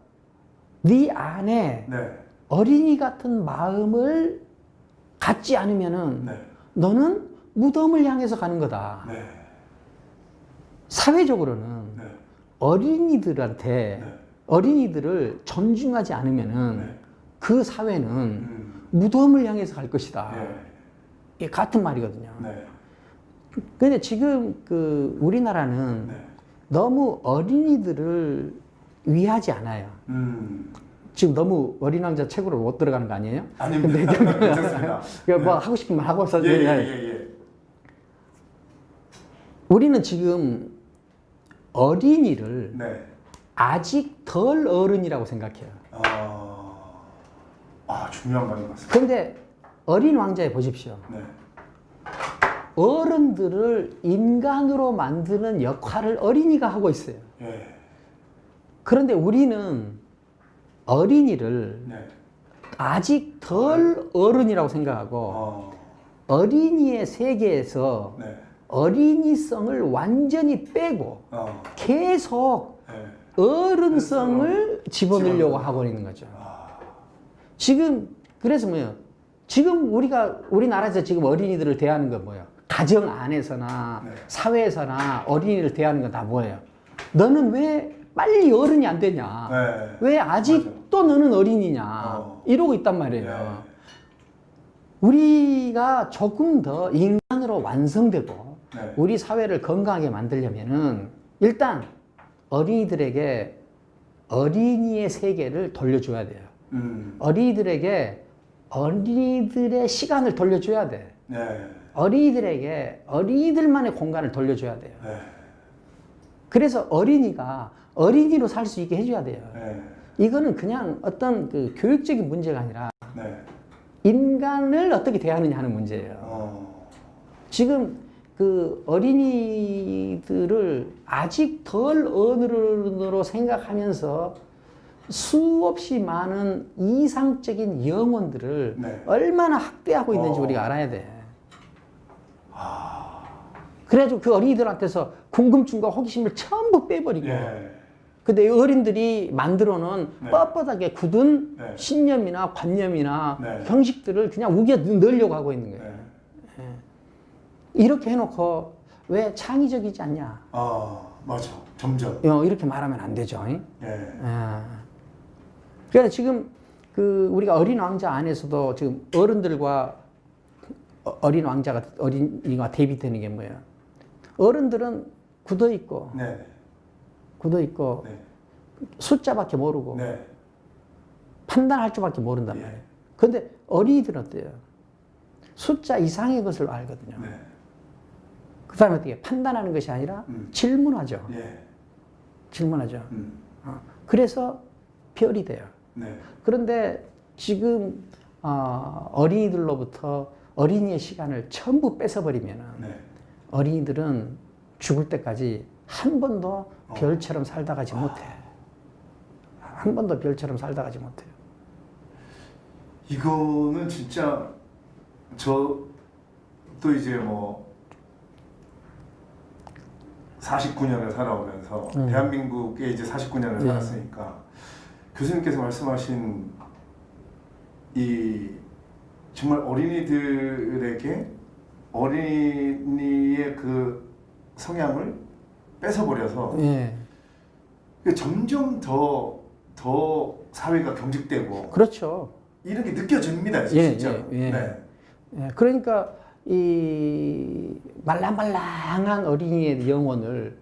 네 안에 어린이 같은 마음을 갖지 않으면은 너는 무덤을 향해서 가는 거다. 사회적으로는 어린이들을 존중하지 않으면은 그 사회는 무덤을 향해서 갈 것이다. 이게 같은 말이거든요. 근데 지금 그 우리나라는 너무 어린이들을 위하지 않아요. 지금 너무 어린 왕자 책으로 못 들어가는 거 아니에요? 아닙니다. 괜찮습니다. 뭐 하고 싶은 말 하고 있어요. 우리는 지금 어린이를 아직 덜 어른이라고 생각해요. 중요한 말인 것 같습니다. 그런데 어린 왕자에 보십시오. 어른들을 인간으로 만드는 역할을 어린이가 하고 있어요. 그런데 우리는 어린이를 아직 덜 어른이라고 생각하고 어린이의 세계에서 어린이성을 완전히 빼고 계속 어른성을 집어넣으려고 하고 있는 거죠. 지금 그래서 뭐예요? 지금 우리나라에서 지금 어린이들을 대하는 건 뭐예요? 가정 안에서나 사회에서나 어린이를 대하는 건 다 뭐예요? 너는 왜 빨리 어른이 안 되냐? 왜 아직도 너는 어린이냐? 이러고 있단 말이에요. 우리가 조금 더 인간으로 완성되고 우리 사회를 건강하게 만들려면은 일단 어린이들에게 어린이의 세계를 돌려줘야 돼요. 어린이들에게 어린이들의 시간을 돌려줘야 돼. 어린이들에게 어린이들만의 공간을 돌려줘야 돼요. 그래서 어린이가 어린이로 살 수 있게 해줘야 돼요. 이거는 그냥 어떤 그 교육적인 문제가 아니라 인간을 어떻게 대하느냐 하는 문제예요. 지금 그 어린이들을 아직 덜 어른으로 생각하면서 수없이 많은 이상적인 영혼들을 얼마나 학대하고 있는지 우리가 알아야 돼. 그래가지고 그 어린이들한테서 궁금증과 호기심을 전부 빼버리고 예. 근데 어린들이 만들어 놓은 네. 뻣뻣하게 굳은 네. 신념이나 관념이나 네. 형식들을 그냥 우겨 넣으려고 하고 있는 거예요. 네. 이렇게 해놓고 왜 창의적이지 않냐? 맞아. 점점. 이렇게 말하면 안 되죠. 예. 그래서 지금 그 우리가 어린 왕자 안에서도 지금 어른들과 어린이가 대비되는 게 뭐예요? 어른들은 굳어 있고, 네. 네. 숫자밖에 모르고 네. 판단할 줄밖에 모른단 예. 말이에요. 그런데 어린이들은 어때요? 숫자 이상의 것을 알거든요. 네. 그 다음에 어떻게 판단하는 것이 아니라 질문하죠. 예. 질문하죠. 그래서 별이 돼요. 네. 그런데 지금 어린이들로부터 어린이의 시간을 전부 뺏어버리면 네. 어린이들은 죽을 때까지 한 번도 별처럼 살다 가지 못해. 한 번도 별처럼 살다 가지 못해요. 이거는 진짜 저도 이제 뭐 49년을 살아오면서 대한민국에 이제 49년을 살았으니까 교수님께서 말씀하신 이 정말 어린이들에게 어린이의 그 성향을 뺏어버려서 점점 더 사회가 경직되고 그렇죠. 이런 게 느껴집니다, 진짜. 네. 그러니까 이 말랑말랑한 어린이의 영혼을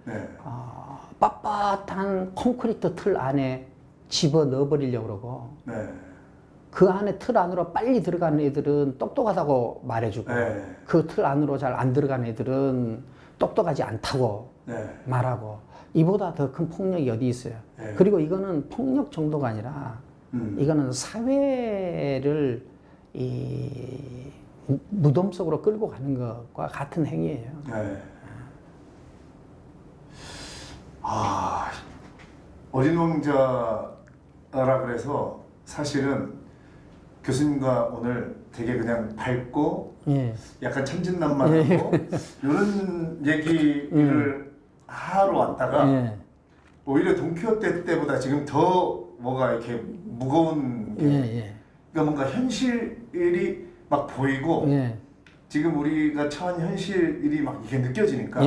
빳빳한 콘크리트 틀 안에 집어 넣어버리려고 그러고 그 안에 틀 안으로 빨리 들어가는 애들은 똑똑하다고 말해주고 그 틀 안으로 잘 안 들어가는 애들은 똑똑하지 않다고 말하고 이보다 더 큰 폭력이 어디 있어요. 그리고 이거는 폭력 정도가 아니라 이거는 사회를 이 무덤 속으로 끌고 가는 것과 같은 행위예요. 어린 왕자라 그래서 사실은 교수님과 오늘 되게 그냥 밝고 약간 천진난만하고 이런 얘기를 하러 왔다가 오히려 돈키호테 때보다 지금 더 뭐가 이렇게 무거운 게 그러니까 뭔가 현실이 막 보이고 지금 우리가 처한 현실이 막 이게 느껴지니까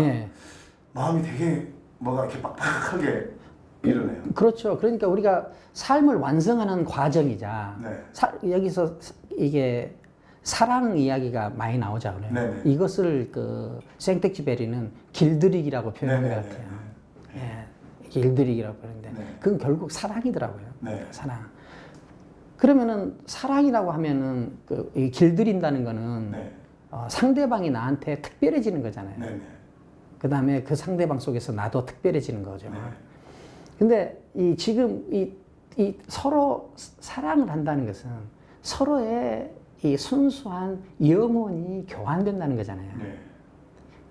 마음이 되게 뭐가 이렇게 빡빡하게 이러네요. 그렇죠. 그러니까 우리가 삶을 완성하는 과정이자 여기서 이게 사랑 이야기가 많이 나오잖아요. 이것을 그 생텍쥐베리는 길들이기라고 표현한 것 같아요. 길들이기라고 하는데 그건 결국 사랑이더라고요. 사랑. 그러면은 사랑이라고 하면은 그 길들인다는 거는 상대방이 나한테 특별해지는 거잖아요. 그 다음에 그 상대방 속에서 나도 특별해지는 거죠. 근데 지금 서로 사랑을 한다는 것은 서로의 이 순수한 영혼이 교환된다는 거잖아요.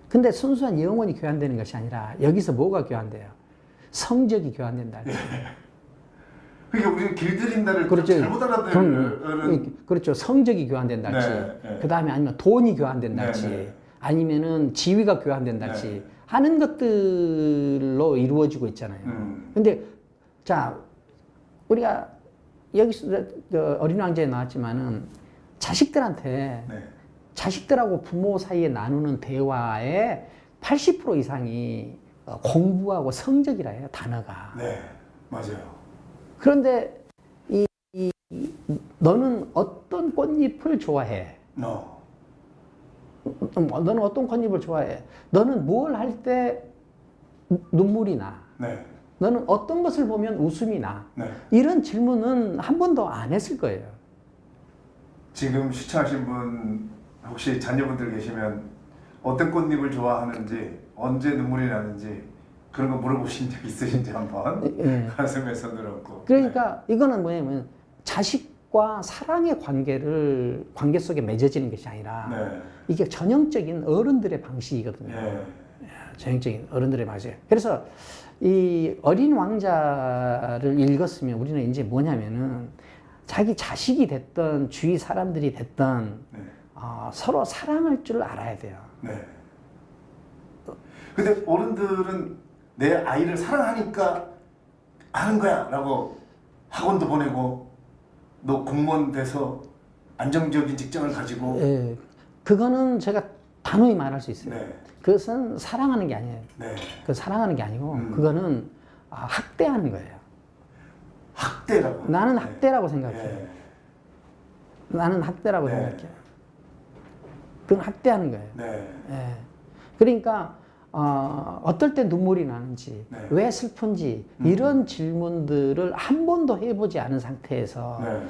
근데 순수한 영혼이 교환되는 것이 아니라 여기서 뭐가 교환돼요? 성적이 교환된다. 그러니까 우리가 길들인다를 그렇죠. 잘못 알아들은 그렇죠. 성적이 교환된달지 그 다음에 아니면 돈이 교환된달지 아니면은 지위가 교환된달지 하는 것들로 이루어지고 있잖아요. 근데 자 우리가 여기서 어린 왕자에 나왔지만은 자식들하고 부모 사이에 나누는 대화의 80% 이상이 공부하고 성적이라 해요, 단어가. 맞아요. 그런데 너는 어떤 꽃잎을 좋아해? 너는 어떤 꽃잎을 좋아해? 너는 뭘 할 때 눈물이 나? 너는 어떤 것을 보면 웃음이 나? 이런 질문은 한 번도 안 했을 거예요. 지금 시청하신 분 혹시 자녀분들 계시면 어떤 꽃잎을 좋아하는지 언제 눈물이 나는지 그런 거 물어보신 적 있으신지 한번 가슴에서 들었고 그러니까 이거는 뭐냐면 자식과 사랑의 관계 속에 맺어지는 것이 아니라 이게 전형적인 어른들의 방식이거든요. 전형적인 어른들의 방식. 그래서 이 어린 왕자를 읽었으면 우리는 이제 뭐냐면은 자기 자식이 됐던 주위 사람들이 됐던 서로 사랑할 줄 알아야 돼요. 네. 근데 어른들은 내 아이를 사랑하니까 하는 거야 라고 학원도 보내고 너 공무원 돼서 안정적인 직장을 가지고. 예, 그거는 제가 단호히 말할 수 있어요. 네. 그것은 사랑하는 게 아니에요. 네. 그 사랑하는 게 아니고 그거는 학대하는 거예요. 학대라고? 나는 학대라고 생각해요. 네. 나는 학대라고 네. 생각해요. 그건 학대하는 거예요. 네. 예. 그러니까 어떨 때 눈물이 나는지, 네. 왜 슬픈지 이런 질문들을 한 번도 해보지 않은 상태에서 네.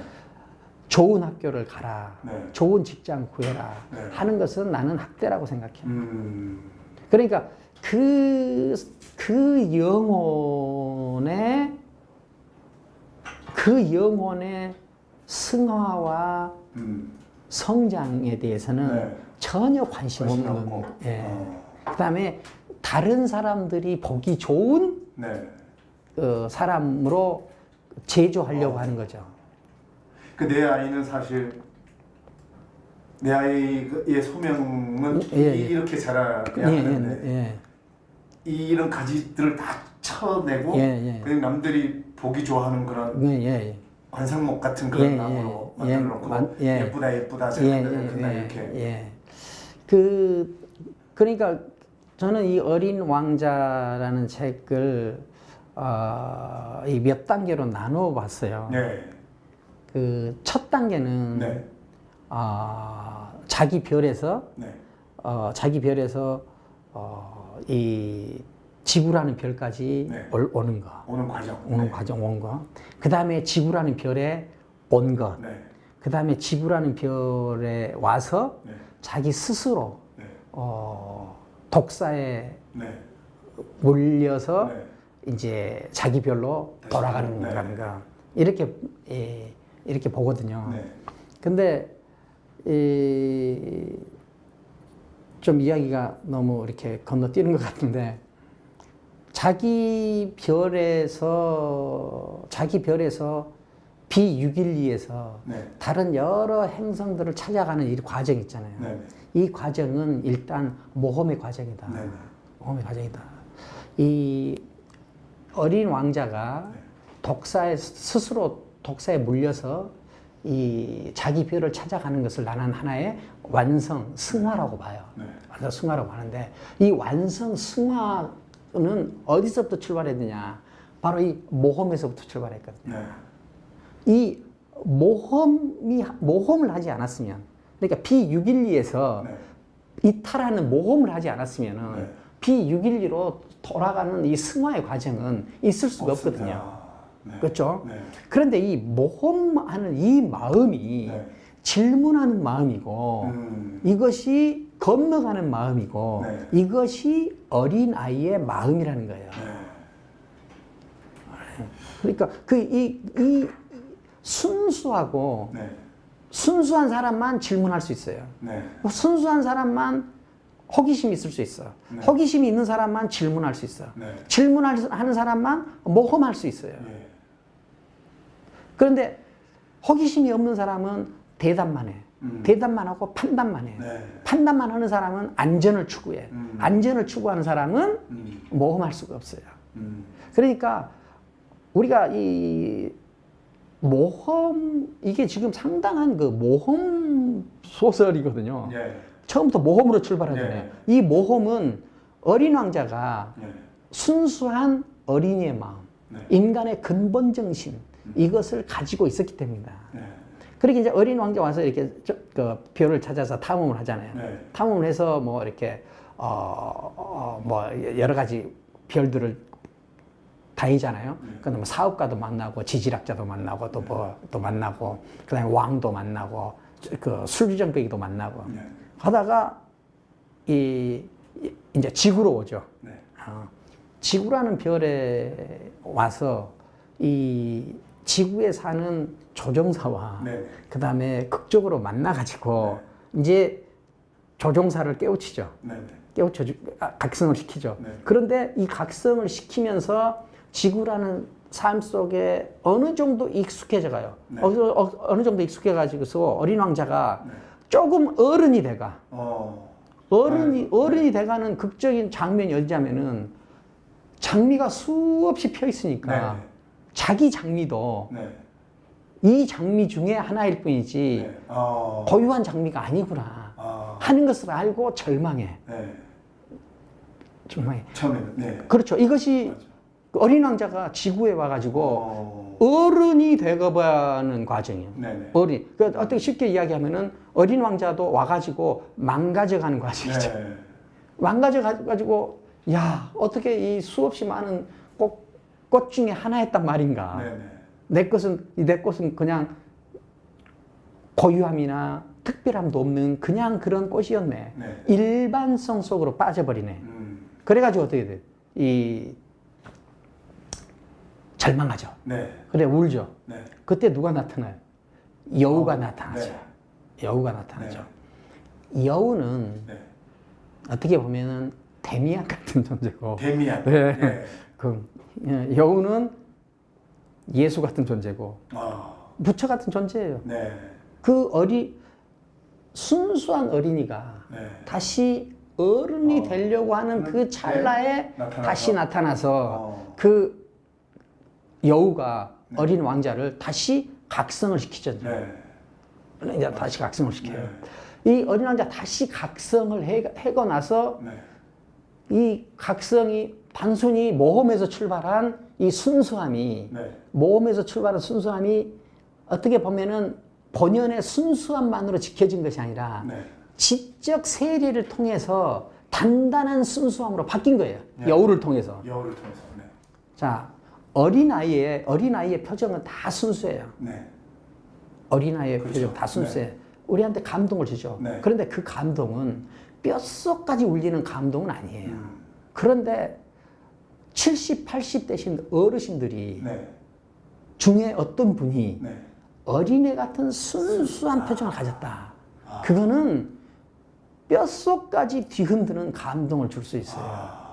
좋은 학교를 가라, 네. 좋은 직장 구해라 네. 하는 것은 나는 학대라고 생각해요. 그러니까 그 영혼의 승화와 성장에 대해서는 네. 전혀 관심 없는. 예. 그다음에 다른 사람들이 보기 좋은 네. 사람으로 제조하려고 하는 거죠. 그 내 아이는 사실 내 아이의 소명은 이렇게 자라야 하는데 이런 가지들을 다 쳐내고 그냥 남들이 보기 좋아하는 그런 관상목 같은 그런 나무로 만들어놓고 예쁘다 생각한다 이렇게. 그러니까 저는 이 어린 왕자라는 책을 이 몇 단계로 나누어 봤어요. 네. 그 첫 단계는 네. 자기 별에서 네. 이 지구라는 별까지 네. 오는 거. 오는 과정. 오는 네. 과정 온 거. 그 다음에 지구라는 별에 온 것. 네. 그 다음에 지구라는 별에 와서 네. 자기 스스로 네. 독사에 네. 몰려서 네. 이제 자기 별로 돌아가는 네. 거라는 거. 이렇게 보거든요. 네. 근데 좀 이야기가 너무 이렇게 건너뛰는 것 같은데 자기 별에서 B612에서 네. 다른 여러 행성들을 찾아가는 이 과정 있잖아요. 네. 이 과정은 일단 모험의 과정이다. 네. 모험의 과정이다. 이 어린 왕자가 스스로 독사에 물려서 이 자기 별을 찾아가는 것을 나는 하나의 완성, 승화라고 봐요. 네. 완성, 승화라고 하는데 이 완성, 승화는 어디서부터 출발해야 되냐? 바로 이 모험에서부터 출발했거든요. 네. 이 모험을 하지 않았으면, 그러니까 B612에서 네. 이탈하는 모험을 하지 않았으면 네. B612로 돌아가는 이 승화의 과정은 있을 수가 없거든요. 네. 그렇죠? 네. 그런데 이 모험하는 이 마음이 네. 질문하는 마음이고 이것이 건너가는 마음이고 네. 이것이 어린아이의 마음이라는 거예요. 네. 그러니까 이 순수하고 네. 순수한 사람만 질문할 수 있어요. 네. 순수한 사람만 호기심이 있을 수 있어요. 네. 호기심이 있는 사람만 질문할 수 있어요. 네. 질문하는 사람만 모험할 수 있어요. 예. 그런데 호기심이 없는 사람은 대답만 해. 대답만 하고 판단만 해. 네. 판단만 하는 사람은 안전을 추구해. 안전을 추구하는 사람은 모험할 수가 없어요. 그러니까 우리가 이 모험, 이게 지금 상당한 그 모험 소설이거든요. 예. 처음부터 모험으로 출발하잖아요. 예. 이 모험은 어린 왕자가 예. 순수한 어린이의 마음, 네. 인간의 근본 정신, 이것을 가지고 있었기 때문이다. 네. 그렇게 이제 어린 왕자 와서 이렇게 그 별을 찾아서 탐험을 하잖아요. 네. 탐험을 해서 뭐 이렇게 뭐 여러 가지 별들을 다니잖아요. 그다음에 뭐 사업가도 만나고 지질학자도 만나고 또 만나고 그다음에 왕도 만나고 그 술주정뱅이도 만나고 네. 하다가 이제 지구로 오죠. 네. 지구라는 별에 와서 이 지구에 사는 조종사와 네. 그 다음에 극적으로 만나가지고 이제 조종사를 깨우치죠. 네. 각성을 시키죠. 네. 그런데 이 각성을 시키면서 지구라는 삶 속에 어느 정도 익숙해져 가요. 네. 어느 정도 익숙해가지고서 어린 왕자가 조금 어른이 돼가. 네. 어른이 돼가는 극적인 장면이 어디냐면은 장미가 수없이 펴 있으니까 네. 자기 장미도 네. 이 장미 중에 하나일 뿐이지 네. 고유한 장미가 아니구나 하는 것을 알고 절망해. 네. 절망해. 처음에는. 네. 그렇죠. 이것이 맞아. 어린 왕자가 지구에 와가지고 어른이 되어가는 과정이에요. 네네. 어린. 그러니까 어떻게 쉽게 이야기하면은 어린 왕자도 와가지고 망가져가는 과정이죠. 네. 망가져가지고 야 어떻게 이 수없이 많은 꽃 중에 하나였단 말인가. 네네. 내 것은 그냥 고유함이나 특별함도 없는 그냥 그런 꽃이었네. 네. 일반성 속으로 빠져버리네. 그래가지고 어떻게 돼? 절망하죠. 네. 그래 울죠. 네. 그때 누가 나타나요? 여우가 나타나죠. 네. 여우가 나타나죠. 여우는 네. 어떻게 보면은 데미안 같은 존재고. 데미안. 네. 네. 여우는 예수 같은 존재고. 아. 부처 같은 존재예요. 네. 그 순수한 어린이가 네. 다시 어른이 되려고 하는 그 찰나에 다시 나타나서 그 여우가 어린 왕자를 다시 각성을 시키죠. 네. 다시 각성을 시켜요. 이 어린 왕자 다시 각성을 하고 나서 이 각성이 단순히 모험에서 출발한 이 순수함이 모험에서 출발한 순수함이 어떻게 보면은 본연의 순수함만으로 지켜진 것이 아니라 지적 세례를 통해서 단단한 순수함으로 바뀐 거예요. 여우를 통해서. 여우를 통해서. 네. 자, 어린아이의 표정은 다 순수해요. 네. 어린아이의 그렇죠. 표정 다 순수해. 우리한테 감동을 주죠. 그런데 그 감동은 뼛속까지 울리는 감동은 아니에요. 그런데 70, 80 되신 어르신들이 중에 어떤 분이 어린애 같은 순수한 표정을 가졌다. 그거는 뼛속까지 뒤흔드는 감동을 줄 수 있어요.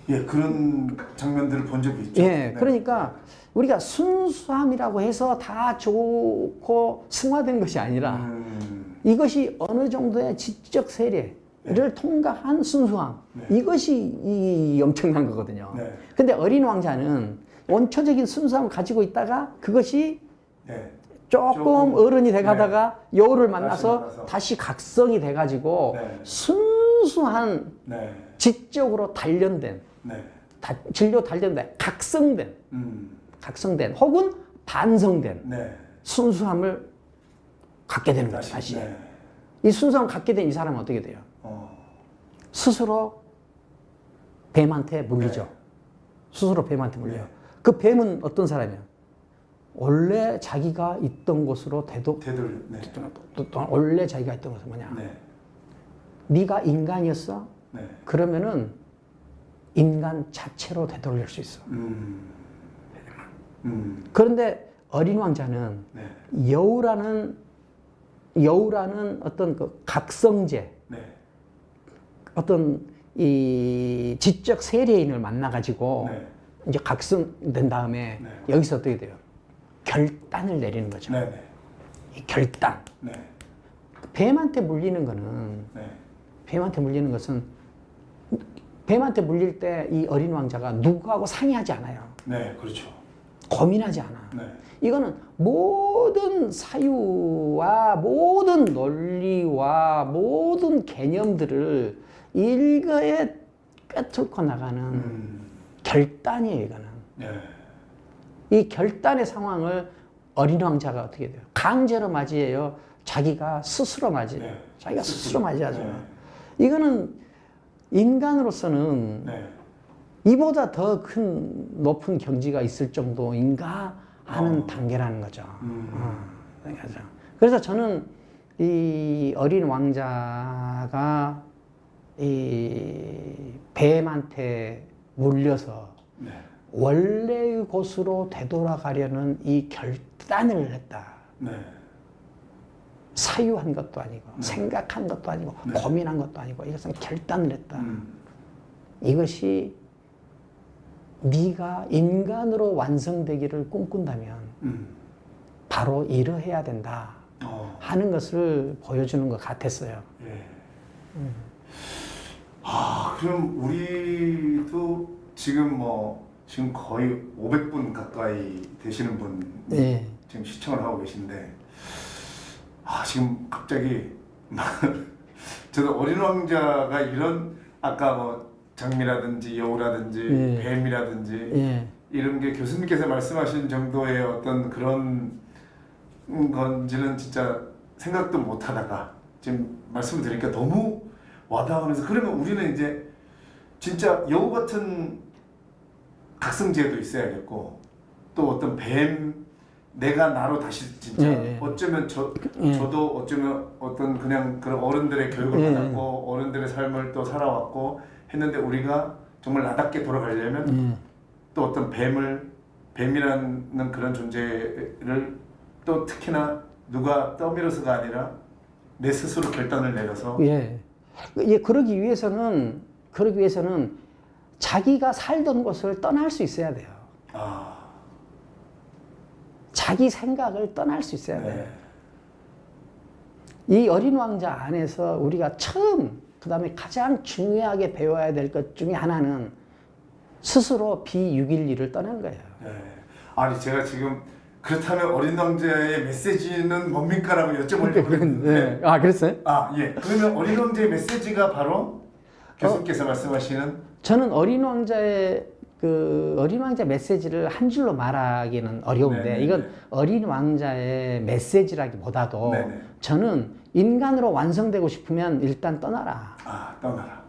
예, 그런 장면들을 본 적이 있죠. 예, 그러니까 우리가 순수함이라고 해서 다 좋고 승화된 것이 아니라 이것이 어느 정도의 지적 세례를 통과한 순수함, 이것이 이 엄청난 거거든요. 근데 어린 왕자는 원초적인 순수함을 가지고 있다가 그것이 조금 어른이 돼가다가 여우를 만나서 다시 각성이 돼가지고 순수한 지적으로 단련된 진로 단련된 각성된 혹은 반성된 순수함을 갖게 되는 거죠. 다시 이 순수함을 갖게 된 이 사람은 어떻게 돼요? 스스로 뱀한테 물리죠. 스스로 뱀한테 물려요. 그 뱀은 어떤 사람이에요? 원래 자기가 있던 곳으로 원래 자기가 있던 곳은 뭐냐? 네가 인간이었어? 그러면은 인간 자체로 되돌릴 수 있어. 그런데 어린 왕자는 여우라는 어떤 그 각성제, 어떤 이 지적 세례인을 만나가지고 이제 각성된 다음에 여기서 어떻게 돼요? 결단을 내리는 거죠. 이 결단. 뱀한테 물리는 것은 뱀한테 물릴 때 이 어린 왕자가 누구하고 상의하지 않아요. 그렇죠. 고민하지 않아. 이거는 모든 사유와 모든 논리와 모든 개념들을 일거에 꿰뚫고 나가는 결단이에요, 이거는. 이 결단의 상황을 어린 왕자가 어떻게 돼요? 강제로 맞이해요? 자기가 스스로 맞이해요? 자기가 스스로 맞이하죠. 이거는 인간으로서는 이보다 더 큰 높은 경지가 있을 정도인가 하는 단계라는 거죠. 그래서 저는 이 어린 왕자가 이 뱀한테 물려서 원래의 곳으로 되돌아가려는 이 결단을 했다. 사유한 것도 아니고 생각한 것도 아니고 고민한 것도 아니고 이것은 결단을 했다. 이것이 네가 인간으로 완성되기를 꿈꾼다면 바로 이러해야 된다 하는 것을 보여주는 것 같았어요. 예. 그럼 우리도 지금 지금 거의 500분 가까이 되시는 분 예. 지금 시청을 하고 계신데 지금 갑자기 저도 어린 왕자가 이런 아까 장미라든지 여우라든지 예. 뱀이라든지 예. 이런 게 교수님께서 말씀하신 정도의 어떤 그런 건지는 진짜 생각도 못 하다가 지금 말씀을 드리니까 너무 와닿으면서 그러면 우리는 이제 진짜 여우 같은 각성제도 있어야겠고 또 어떤 뱀 내가 나로 다시 진짜 예. 어쩌면 저도 어쩌면 어떤 그냥 그런 어른들의 교육을 예. 받았고 어른들의 삶을 또 살아왔고 했는데 우리가 정말 나답게 돌아가려면 또 어떤 뱀이라는 그런 존재를 또 특히나 누가 떠밀어서가 아니라 내 스스로 결단을 내려서 그러기 위해서는 자기가 살던 곳을 떠날 수 있어야 돼요. 자기 생각을 떠날 수 있어야 돼요. 이 어린 왕자 안에서 우리가 처음 그다음에 가장 중요하게 배워야 될 것 중에 하나는 스스로 비유길리를 떠난 거예요. 아니 제가 지금 그렇다면 어린 왕자의 메시지는 뭡니까라고 여쭤보려고 했는데 그랬어요? 예. 그러면 어린 왕자의 메시지가 바로 교수님께서 말씀하시는 저는 어린 왕자 메시지를 한 줄로 말하기는 어려운데 이건 어린 왕자의 메시지라기보다도 저는 인간으로 완성되고 싶으면 일단 떠나라. 떠나라.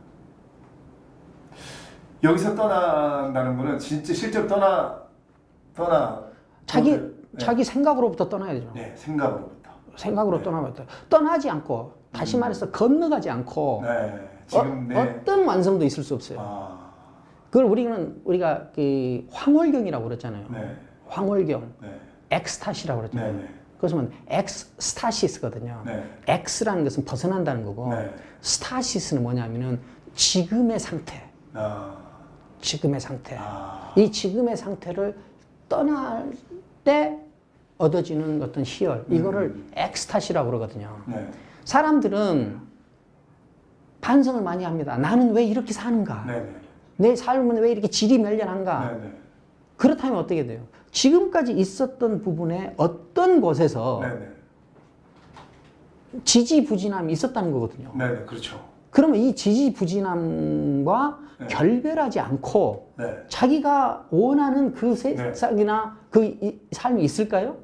여기서 떠난다는 거는 진짜 실제로 자기 생각으로부터 떠나야 되죠. 생각으로 떠나버렸다. 떠나지 않고 다시 말해서 건너가지 않고 어떤 완성도 있을 수 없어요. 그걸 우리가 그 황홀경이라고 그랬잖아요. 황홀경, 엑스타시라고 그랬잖아요. 그것은 엑스타시스거든요. 엑스라는 것은 벗어난다는 거고 스타시스는 뭐냐면은 지금의 상태. 지금의 상태. 이 지금의 상태를 떠날 때 얻어지는 어떤 희열. 이거를 엑스타시라고 그러거든요. 사람들은 반성을 많이 합니다. 나는 왜 이렇게 사는가? 내 삶은 왜 이렇게 지리멸렬한가? 그렇다면 어떻게 돼요? 지금까지 있었던 부분에 어떤 곳에서 지지부진함이 있었다는 거거든요. 그렇죠. 그러면 이 지지부진함과 결별하지 않고 자기가 원하는 그 세상이나 그 삶이 있을까요?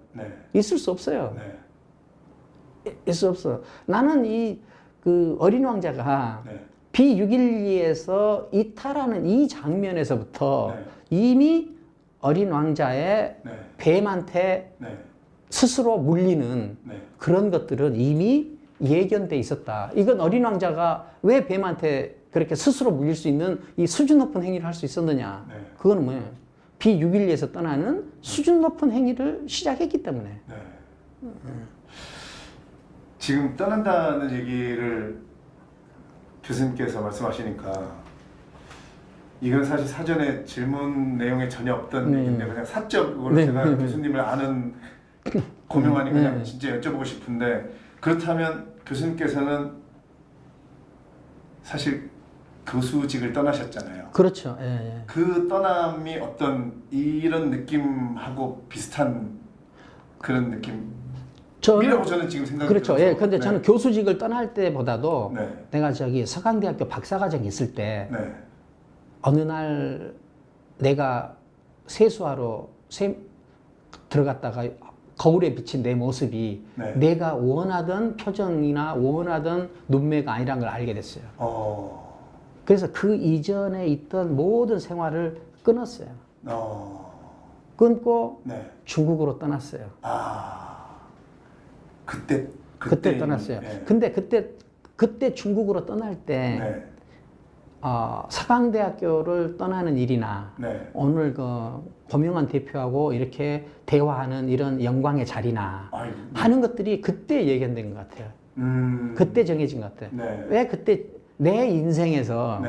있을 수 없어요. 있을 수 없어. 나는 그 어린 왕자가 비유길리에서 이탈하는 이 장면에서부터 이미 어린 왕자의 뱀한테 스스로 물리는 그런 것들은 이미 예견돼 있었다. 이건 어린 왕자가 왜 뱀한테 그렇게 스스로 물릴 수 있는 이 수준 높은 행위를 할 수 있었느냐. 그거는 뭐예요? 비유길리에서 떠나는 수준 높은 행위를 시작했기 때문에. 지금 떠난다는 얘기를 교수님께서 말씀하시니까 이건 사실 사전에 질문 내용에 전혀 없던 얘기인데 그냥 사적으로 제가 교수님을 아는 고명하니 그냥 진짜 여쭤보고 싶은데 그렇다면 교수님께서는 사실 교수직을 떠나셨잖아요. 그렇죠. 그 떠남이 어떤 이런 느낌하고 비슷한 그런 느낌이라고 저는 지금 생각이 그렇죠. 들어서. 근데 저는 교수직을 떠날 때보다도 내가 서강대학교 박사과정 있을 때 어느 날 내가 세수하러 들어갔다가 거울에 비친 내 모습이 내가 원하던 표정이나 원하던 눈매가 아니라는 걸 알게 됐어요. 그래서 그 이전에 있던 모든 생활을 끊었어요. 끊고 중국으로 떠났어요. 그때 떠났어요. 근데 그때 중국으로 떠날 때 서강대학교를 떠나는 일이나 오늘 고명환 대표하고 이렇게 대화하는 이런 영광의 자리나 하는 것들이 그때 예견된 것 같아요. 그때 정해진 것 같아요. 왜 그때 내 인생에서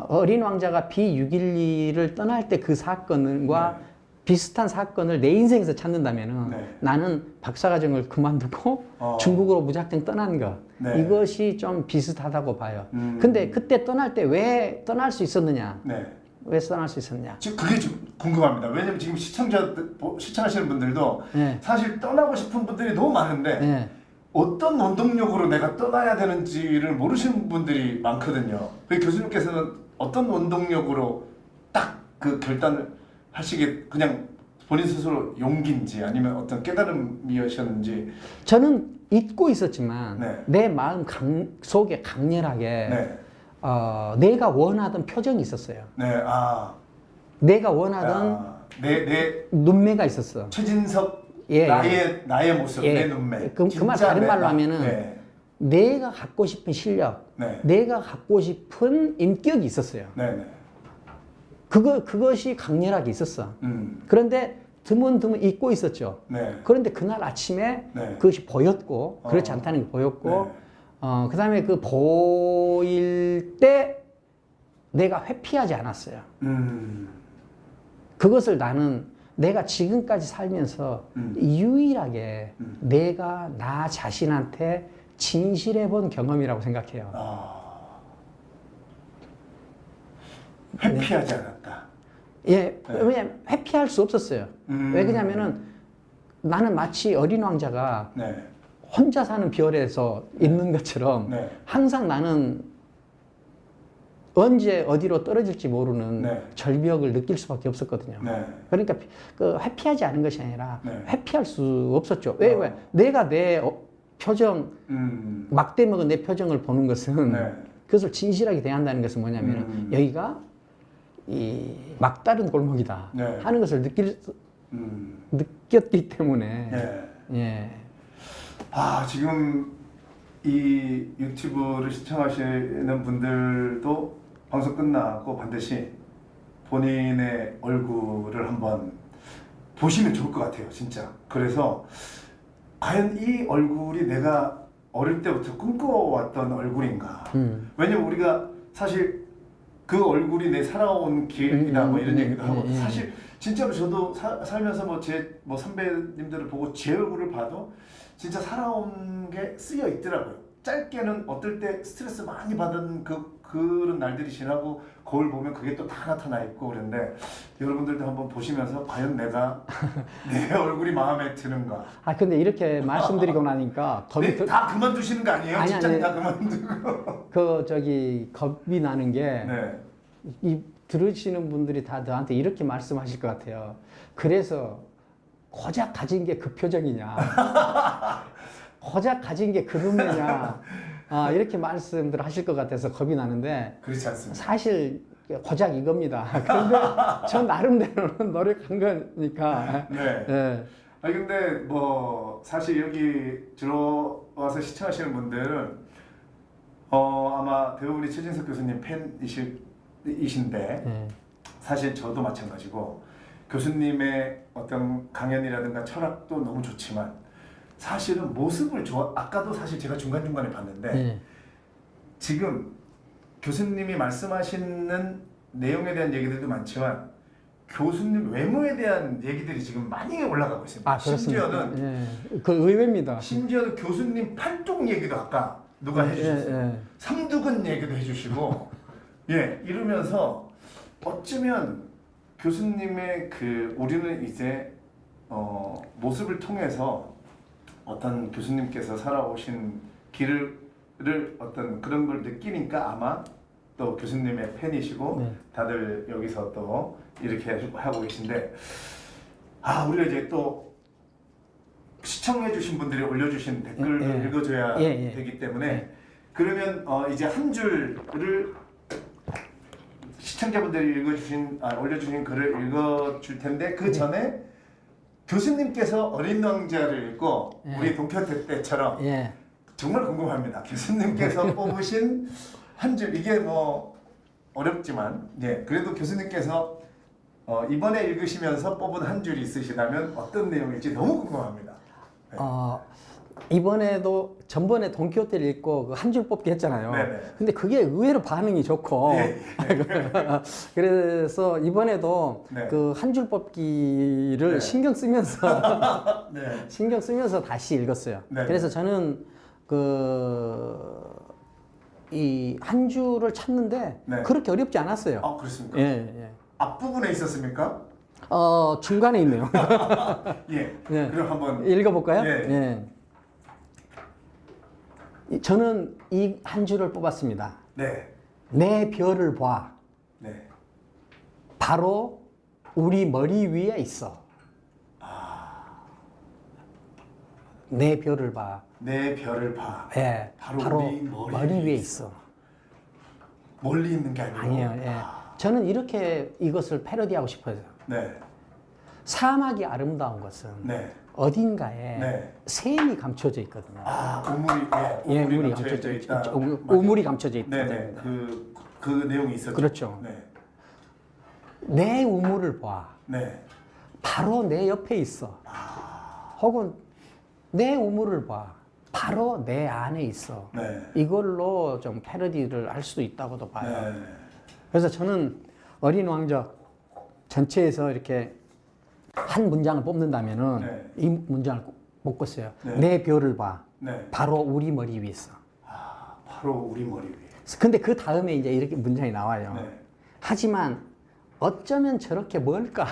어린 왕자가 비유길리를 떠날 때 그 사건과 비슷한 사건을 내 인생에서 찾는다면은 네. 나는 박사과정을 그만두고 중국으로 무작정 떠난 것. 네. 이것이 좀 비슷하다고 봐요. 근데 그때 떠날 때 왜 떠날 수 있었느냐? 네. 왜 떠날 수 있었냐? 지금 그게 좀 궁금합니다. 왜냐면 지금 시청하시는 분들도 네. 사실 떠나고 싶은 분들이 너무 많은데 네. 어떤 원동력으로 내가 떠나야 되는지를 모르시는 분들이 많거든요. 그 교수님께서는 어떤 원동력으로 딱 그 결단을 하시게 그냥 본인 스스로 용기인지 아니면 어떤 깨달음이었는지 저는 잊고 있었지만 네. 내 마음 속에 강렬하게 네. 내가 원하던 표정이 있었어요. 네. 내가 원하던 내 눈매가 있었어. 최진석 예, 나의 모습, 예. 내 눈매. 그 말 다른 말로 하면은 네. 내가 갖고 싶은 실력, 네. 내가 갖고 싶은 인격이 있었어요. 네. 네. 그것이 강렬하게 있었어. 그런데 드문드문 잊고 있었죠. 네. 그런데 그날 아침에 네. 그것이 보였고, 그렇지 않다는 게 보였고, 네. 그 다음에 그 보일 때 내가 회피하지 않았어요. 그것을 나는 내가 지금까지 살면서 유일하게 내가 나 자신한테 진실해 본 경험이라고 생각해요. 회피하지 않았다. 예, 왜냐면 회피할 수 없었어요. 왜 그러냐면은 나는 마치 어린 왕자가 네. 혼자 사는 별에서 있는 것처럼 네. 항상 나는 언제 어디로 떨어질지 모르는 네. 절벽을 느낄 수밖에 없었거든요. 네. 그러니까 그 회피하지 않은 것이 아니라 네. 회피할 수 없었죠. 왜? 내가 내 표정, 막대 먹은 내 표정을 보는 것은 네. 그것을 진실하게 대한다는 것은 뭐냐면 여기가 이 막다른 골목이다 네. 하는 것을 느꼈기 때문에 네. 예. 지금 이 유튜브를 시청하시는 분들도 방송 끝나고 반드시 본인의 얼굴을 한번 보시면 좋을 것 같아요, 진짜. 그래서 과연 이 얼굴이 내가 어릴 때부터 꿈꿔왔던 얼굴인가? 왜냐면 우리가 사실 그 얼굴이 내 살아온 길이다 뭐 이런 얘기도 하고 사실 진짜로 저도 살면서 뭐 제 선배님들을 보고 제 얼굴을 봐도 진짜 살아온 게 쓰여 있더라고요. 짧게는 어떨 때 스트레스 많이 받은 그런 날들이 지나고 거울 보면 그게 또 다 나타나 있고 그런데 여러분들도 한번 보시면서 과연 내가 내 얼굴이 마음에 드는가? 근데 이렇게 말씀드리고 나니까 겁이 다 그만두시는 거 아니에요? 아니, 직장 다 그만두고. 겁이 나는 게 네. 이 들으시는 분들이 다 저한테 이렇게 말씀하실 것 같아요. 그래서 고작 가진 게 그 표정이냐? 고작 가진 게 그 눈매냐? 이렇게 말씀들 하실 것 같아서 겁이 나는데 그렇지 않습니다. 사실 고작 이겁니다. 그런데 전 나름대로는 노력한 거니까. 네. 네. 근데 뭐 사실 여기 들어와서 시청하시는 분들은 아마 대부분이 최진석 교수님 팬이신데 네. 사실 저도 마찬가지고 교수님의 어떤 강연이라든가 철학도 너무 좋지만 사실은 모습을 아까도 사실 제가 중간중간에 봤는데 네. 지금 교수님이 말씀하시는 내용에 대한 얘기들도 많지만 교수님 외모에 대한 얘기들이 지금 많이 올라가고 있습니다. 심지어는 그 의외입니다. 심지어는 교수님 팔뚝 얘기도 아까 누가 해주셨어요. 삼두근 얘기도 해주시고 이러면서 어쩌면 교수님의 우리는 이제 모습을 통해서 어떤 교수님께서 살아오신 길을 어떤 그런 걸 느끼니까 아마 또 교수님의 팬이시고 다들 여기서 또 이렇게 하고 계신데 우리가 이제 또 시청해주신 분들이 올려주신 댓글을 읽어줘야 되기 때문에 그러면 이제 한 줄을 시청자분들이 올려주신 글을 읽어줄 텐데 그 전에 교수님께서 어린 왕자를 읽고 우리 동키호테 때처럼 정말 궁금합니다. 교수님께서 뽑으신 한 줄 이게 뭐 어렵지만 그래도 교수님께서 이번에 읽으시면서 뽑은 한 줄이 있으시다면 어떤 내용일지 너무 궁금합니다. 이번에도 전번에 돈키호테를 읽고 그 한 줄 뽑기 했잖아요. 네네. 근데 그게 의외로 반응이 좋고 네. 그래서 이번에도 네. 그 한 줄 뽑기를 네. 신경 쓰면서 네. 신경 쓰면서 다시 읽었어요. 네. 그래서 저는 그 이 한 줄을 찾는데 네. 그렇게 어렵지 않았어요. 아, 그렇습니까? 예, 예. 앞부분에 있었습니까? 중간에 있네요. 예. 네. 그럼 한번 읽어볼까요? 예. 저는 이 한 줄을 뽑았습니다. 네. 내 별을 봐. 네. 바로 우리 머리 위에 있어. 내 별을 봐. 내 별을 봐. 예. 바로 우리 머리 위에 있어. 멀리 있는 게 아니고. 아니에요. 예. 저는 이렇게 이것을 패러디하고 싶어요. 네. 사막이 아름다운 것은 네. 어딘가에 네. 샘이 감춰져 있거든요. 아, 우물이 예, 우물이 우물이 감춰져 감춰져 있다. 있다. 우물이 감춰져 있다. 네네. 그 내용이 있었죠. 그렇죠. 네. 내 우물을 봐. 네. 바로 내 옆에 있어. 혹은 내 우물을 봐. 바로 내 안에 있어. 네. 이걸로 좀 패러디를 할 수도 있다고도 봐요. 네. 그래서 저는 어린 왕자 전체에서 이렇게 한 문장을 뽑는다면은 네. 이 문장을 꼭 뽑겠어요. 네. 내 별을 봐. 네. 바로 우리 머리 위에 있어. 아, 바로 우리 머리 위에. 근데 그 다음에 이제 이렇게 문장이 나와요. 네. 하지만 어쩌면 저렇게 멀까?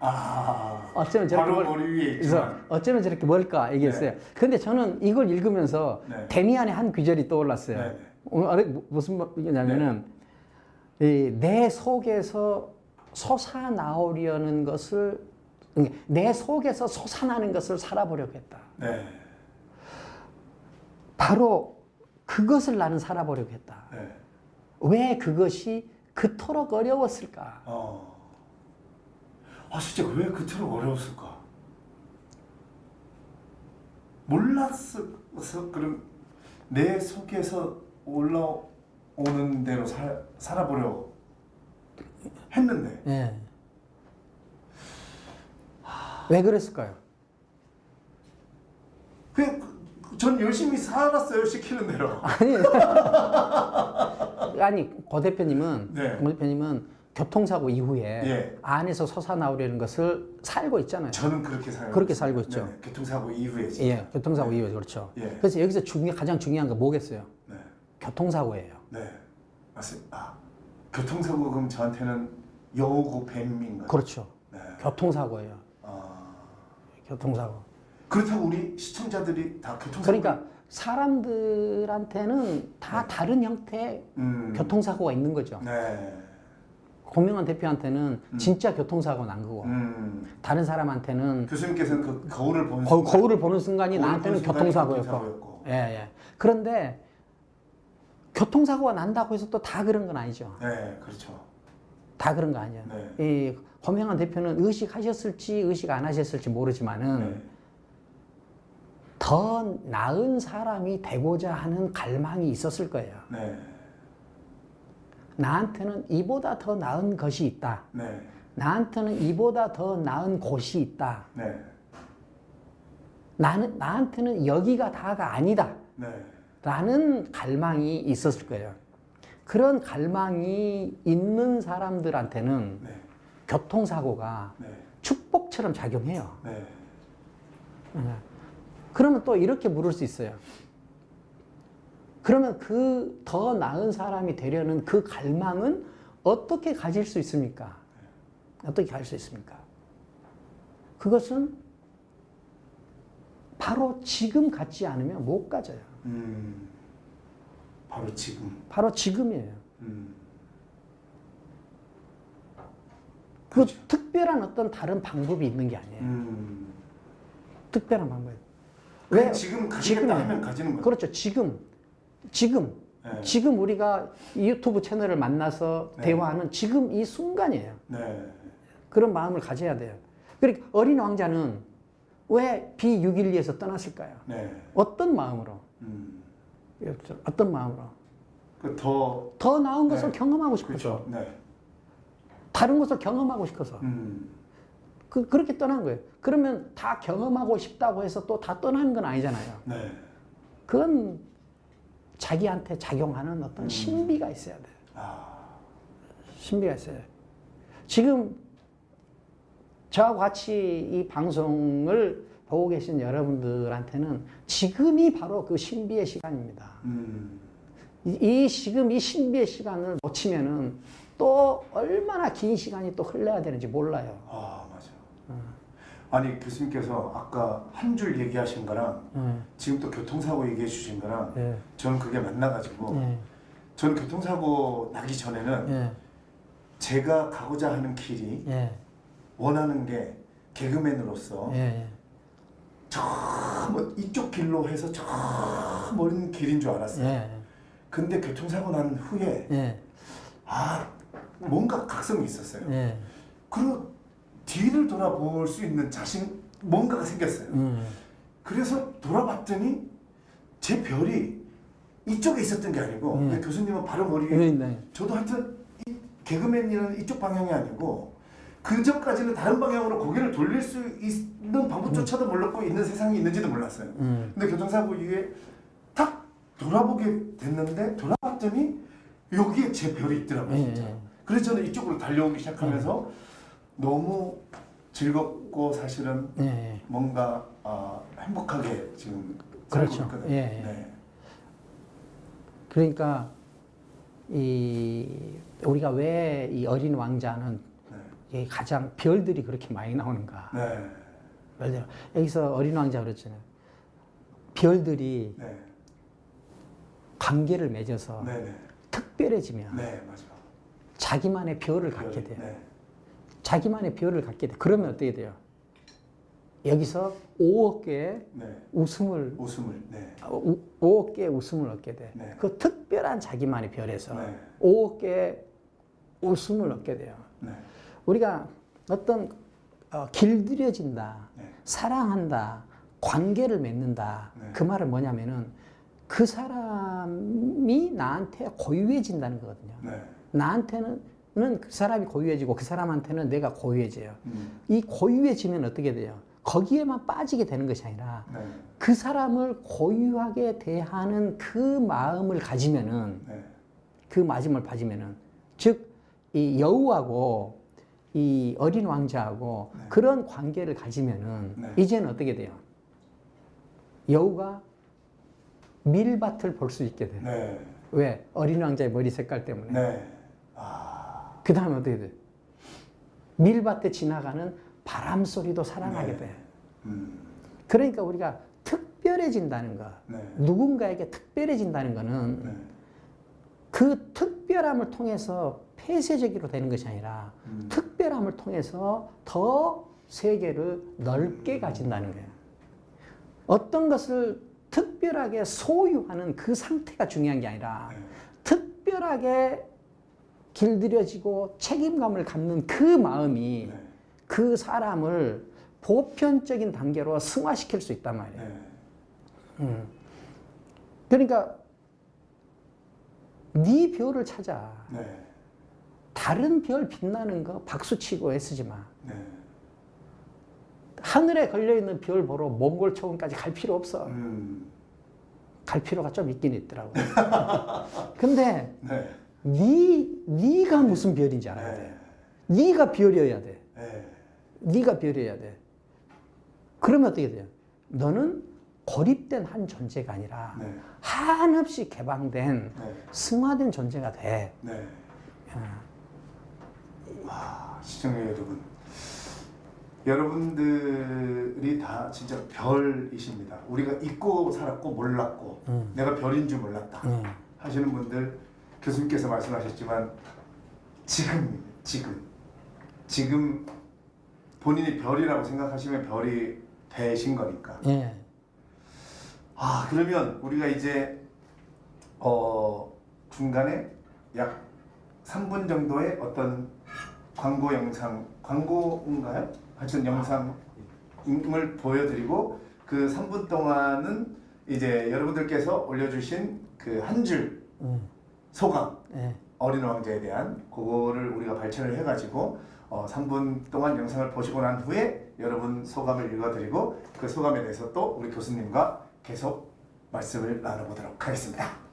아. 어쩌면 저렇게 바로 머리 위에 그래서 있지만. 어쩌면 저렇게 멀까 얘기했어요. 네. 근데 저는 이걸 읽으면서 네. 데미안의 한 귀절이 떠올랐어요. 네. 무슨 말이냐면은 내 속에서 솟아나오려는 것을 내 속에서 솟아나는 것을 살아보려고 했다. 네. 바로 그것을 나는 살아보려고 했다. 네. 왜 그것이 그토록 어려웠을까? 아, 진짜 왜 그토록 어려웠을까? 몰랐어. 그럼 내 속에서 올라오는 대로 살아보려고 했는데. 네. 왜 그랬을까요? 전 열심히 살았어요, 시키는 대로. 아니, 고 대표님은, 네. 고 대표님은 교통사고 이후에 예. 안에서 솟아나오려는 것을 살고 있잖아요. 저는 그렇게 그렇게 살고 있죠. 네, 교통사고 이후에 진짜. 예, 교통사고 이후에 그렇죠. 예. 그래서 여기서 가장 중요한 건 뭐겠어요? 네. 교통사고예요. 네. 맞습니다. 아, 교통사고 그럼 저한테는 여우고 뱀인가요? 그렇죠. 네. 교통사고예요. 아, 교통사고. 그렇다고 우리 시청자들이 다 교통사고. 그러니까 사람들한테는 다 다른 형태의 교통사고가 있는 거죠. 네. 고명환 대표한테는 진짜 교통사고 난 거고, 다른 사람한테는 교수님께서는 그 거울을 보는 거울을 보는 순간이 나한테는 교통사고였고. 예, 예. 그런데 교통사고가 난다고 해서 또 다 그런 건 아니죠. 네, 그렇죠. 다 그런 거 아니에요. 네. 이 고명환 대표는 의식하셨을지 의식 안 하셨을지 모르지만은 네. 더 나은 사람이 되고자 하는 갈망이 있었을 거예요. 네. 나한테는 이보다 더 나은 것이 있다. 네. 나한테는 이보다 더 나은 곳이 있다. 네. 나한테는 여기가 다가 아니다. 네. 라는 갈망이 있었을 거예요. 그런 갈망이 있는 사람들한테는 네. 교통사고가 네. 축복처럼 작용해요. 네. 그러면 또 이렇게 물을 수 있어요. 그러면 그 더 나은 사람이 되려는 그 갈망은 어떻게 가질 수 있습니까? 어떻게 갈 수 있습니까? 그것은 바로 지금 갖지 않으면 못 가져요. 바로 지금. 바로 지금이에요. 그 그렇죠. 특별한 어떤 다른 방법이 있는 게 아니에요. 특별한 방법이. 왜 지금 가지겠다 지금이에요. 하면 가지는 거예요. 그렇죠. 지금. 네. 지금 우리가 이 유튜브 채널을 만나서 네. 대화하는 지금 이 순간이에요. 네. 그런 마음을 가져야 돼요. 그러니까 어린 왕자는 왜 B612에서 떠났을까요? 네. 어떤 마음으로? 어떤 마음으로? 더 나은 것을 네. 경험하고 싶어서. 그렇죠. 네. 다른 것을 경험하고 싶어서. 그렇게 떠난 거예요. 그러면 다 경험하고 싶다고 해서 또 다 떠나는 건 아니잖아요. 네. 그건 자기한테 작용하는 어떤 신비가 있어야 돼요. 신비가 있어요. 지금 저하고 같이 이 방송을 보고 계신 여러분들한테는 지금이 바로 그 신비의 시간입니다. 지금 이 신비의 시간을 놓치면은 또 얼마나 긴 시간이 또 흘러야 되는지 몰라요. 맞아. 아니 교수님께서 아까 한 줄 얘기하신 거랑 지금 또 교통사고 얘기해 주신 거랑 저는 그게 만나가지고 저는 교통사고 나기 전에는 제가 가고자 하는 길이 원하는 게 개그맨으로서 저 이쪽 길로 해서 저 먼 길인 줄 알았어요. 근데 교통사고 난 후에 뭔가 각성이 있었어요. 그리고 뒤를 돌아볼 수 있는 뭔가가 생겼어요. 그래서 돌아봤더니 제 별이 이쪽에 있었던 게 아니고 교수님은 바로 머리에 저도 하여튼 개그맨이라는 이쪽 방향이 아니고 그 전까지는 다른 방향으로 고개를 돌릴 수 있는 방법조차도 몰랐고 있는 세상이 있는지도 몰랐어요. 근데 교통사고 이후에 딱 돌아보게 됐는데 돌아봤더니 여기에 제 별이 있더라고요. 진짜. 그래서 저는 이쪽으로 달려오기 시작하면서 너무 즐겁고 사실은 뭔가 행복하게 지금 살고 그렇죠. 있거든요. 그러니까 우리가 왜 이 어린 왕자는 가장 별들이 그렇게 많이 나오는가? 여기서 어린 왕자 그랬잖아요. 별들이 관계를 맺어서 특별해지면 자기만의 별을 갖게 돼요. 자기만의 별을 갖게 돼. 그러면 어떻게 돼요? 여기서 5억 개의 웃음을 5억 개의 웃음을 얻게 돼. 그 특별한 자기만의 별에서 5억 개의 웃음을 얻게 돼요. 우리가 어떤 길들여진다, 사랑한다, 관계를 맺는다. 그 말은 뭐냐면은 그 사람이 나한테 고유해진다는 거거든요. 나한테는 그 사람이 고유해지고 그 사람한테는 내가 고유해져요. 이 고유해지면 어떻게 돼요? 거기에만 빠지게 되는 것이 아니라 그 사람을 고유하게 대하는 그 마음을 가지면은 그 마음을 가지면은 즉 이 여우하고 이 어린 왕자하고 그런 관계를 가지면은 이제는 어떻게 돼요? 여우가 밀밭을 볼 수 있게 돼요. 왜? 어린 왕자의 머리 색깔 때문에. 그 다음에 어떻게 돼? 밀밭에 지나가는 바람 소리도 사랑하게 돼. 그러니까 우리가 특별해진다는 거, 누군가에게 특별해진다는 거는 그 특별함을 통해서 폐쇄적으로 되는 것이 아니라 특별함을 통해서 더 세계를 넓게 가진다는 거예요. 어떤 것을 특별하게 소유하는 그 상태가 중요한 게 아니라 특별하게 길들여지고 책임감을 갖는 그 마음이 그 사람을 보편적인 단계로 승화시킬 수 있단 말이에요. 그러니까 네 별을 찾아. 다른 별 빛나는 거 박수치고 애쓰지 마. 하늘에 걸려있는 별 보러 몽골 초원까지 갈 필요 없어. 갈 필요가 좀 있긴 있더라고. 근데 네가 무슨 별인지 알아야 돼. 네가 별이어야 돼. 네가 별이어야 돼. 그러면 어떻게 돼요? 너는 고립된 한 존재가 아니라 한없이 개방된 승화된 존재가 돼. 시청자 여러분, 여러분들이 다 진짜 별이십니다. 우리가 잊고 살았고 몰랐고 내가 별인 줄 몰랐다 하시는 분들, 교수님께서 말씀하셨지만 지금 본인이 별이라고 생각하시면 별이 되신 거니까. 그러면 우리가 이제 중간에 약 3분 정도의 어떤 광고 영상, 광고인가요? 하여튼 영상을 보여드리고 그 3분 동안은 이제 여러분들께서 올려주신 그 한 줄 소감, 어린 왕자에 대한 그거를 우리가 발췌를 해가지고 3분 동안 영상을 보시고 난 후에 여러분 소감을 읽어드리고 그 소감에 대해서 또 우리 교수님과 계속 말씀을 나눠보도록 하겠습니다.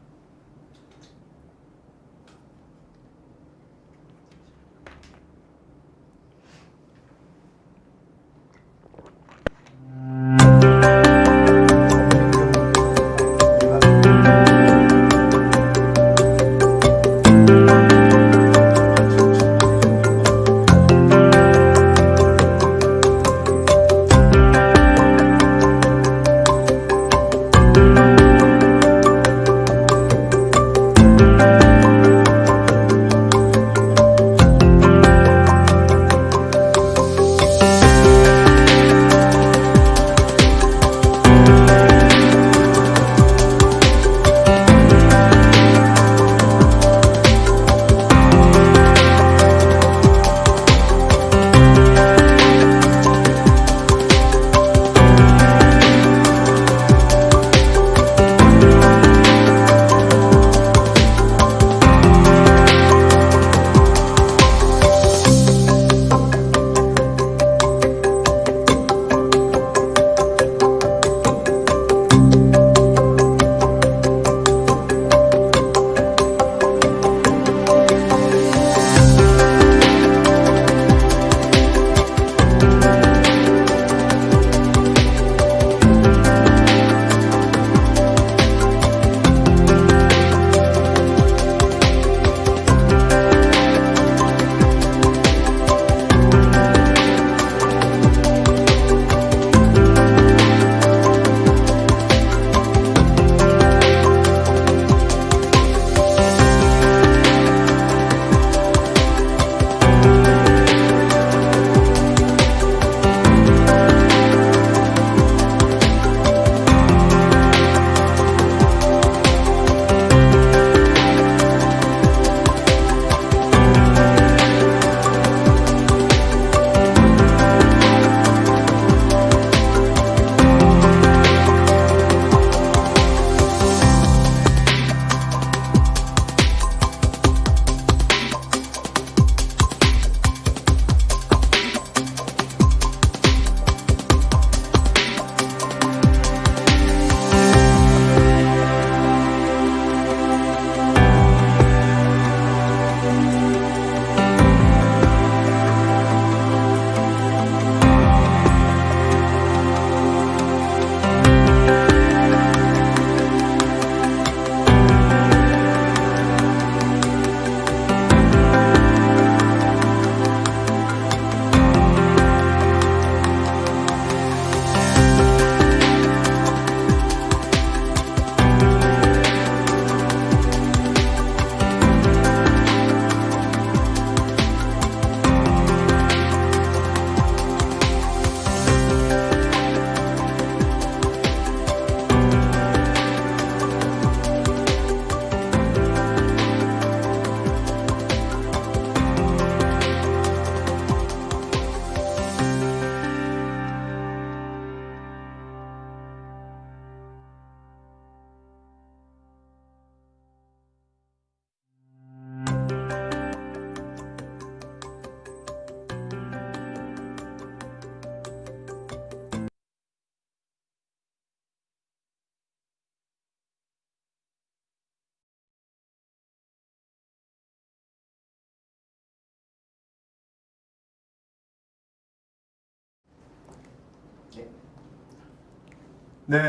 네,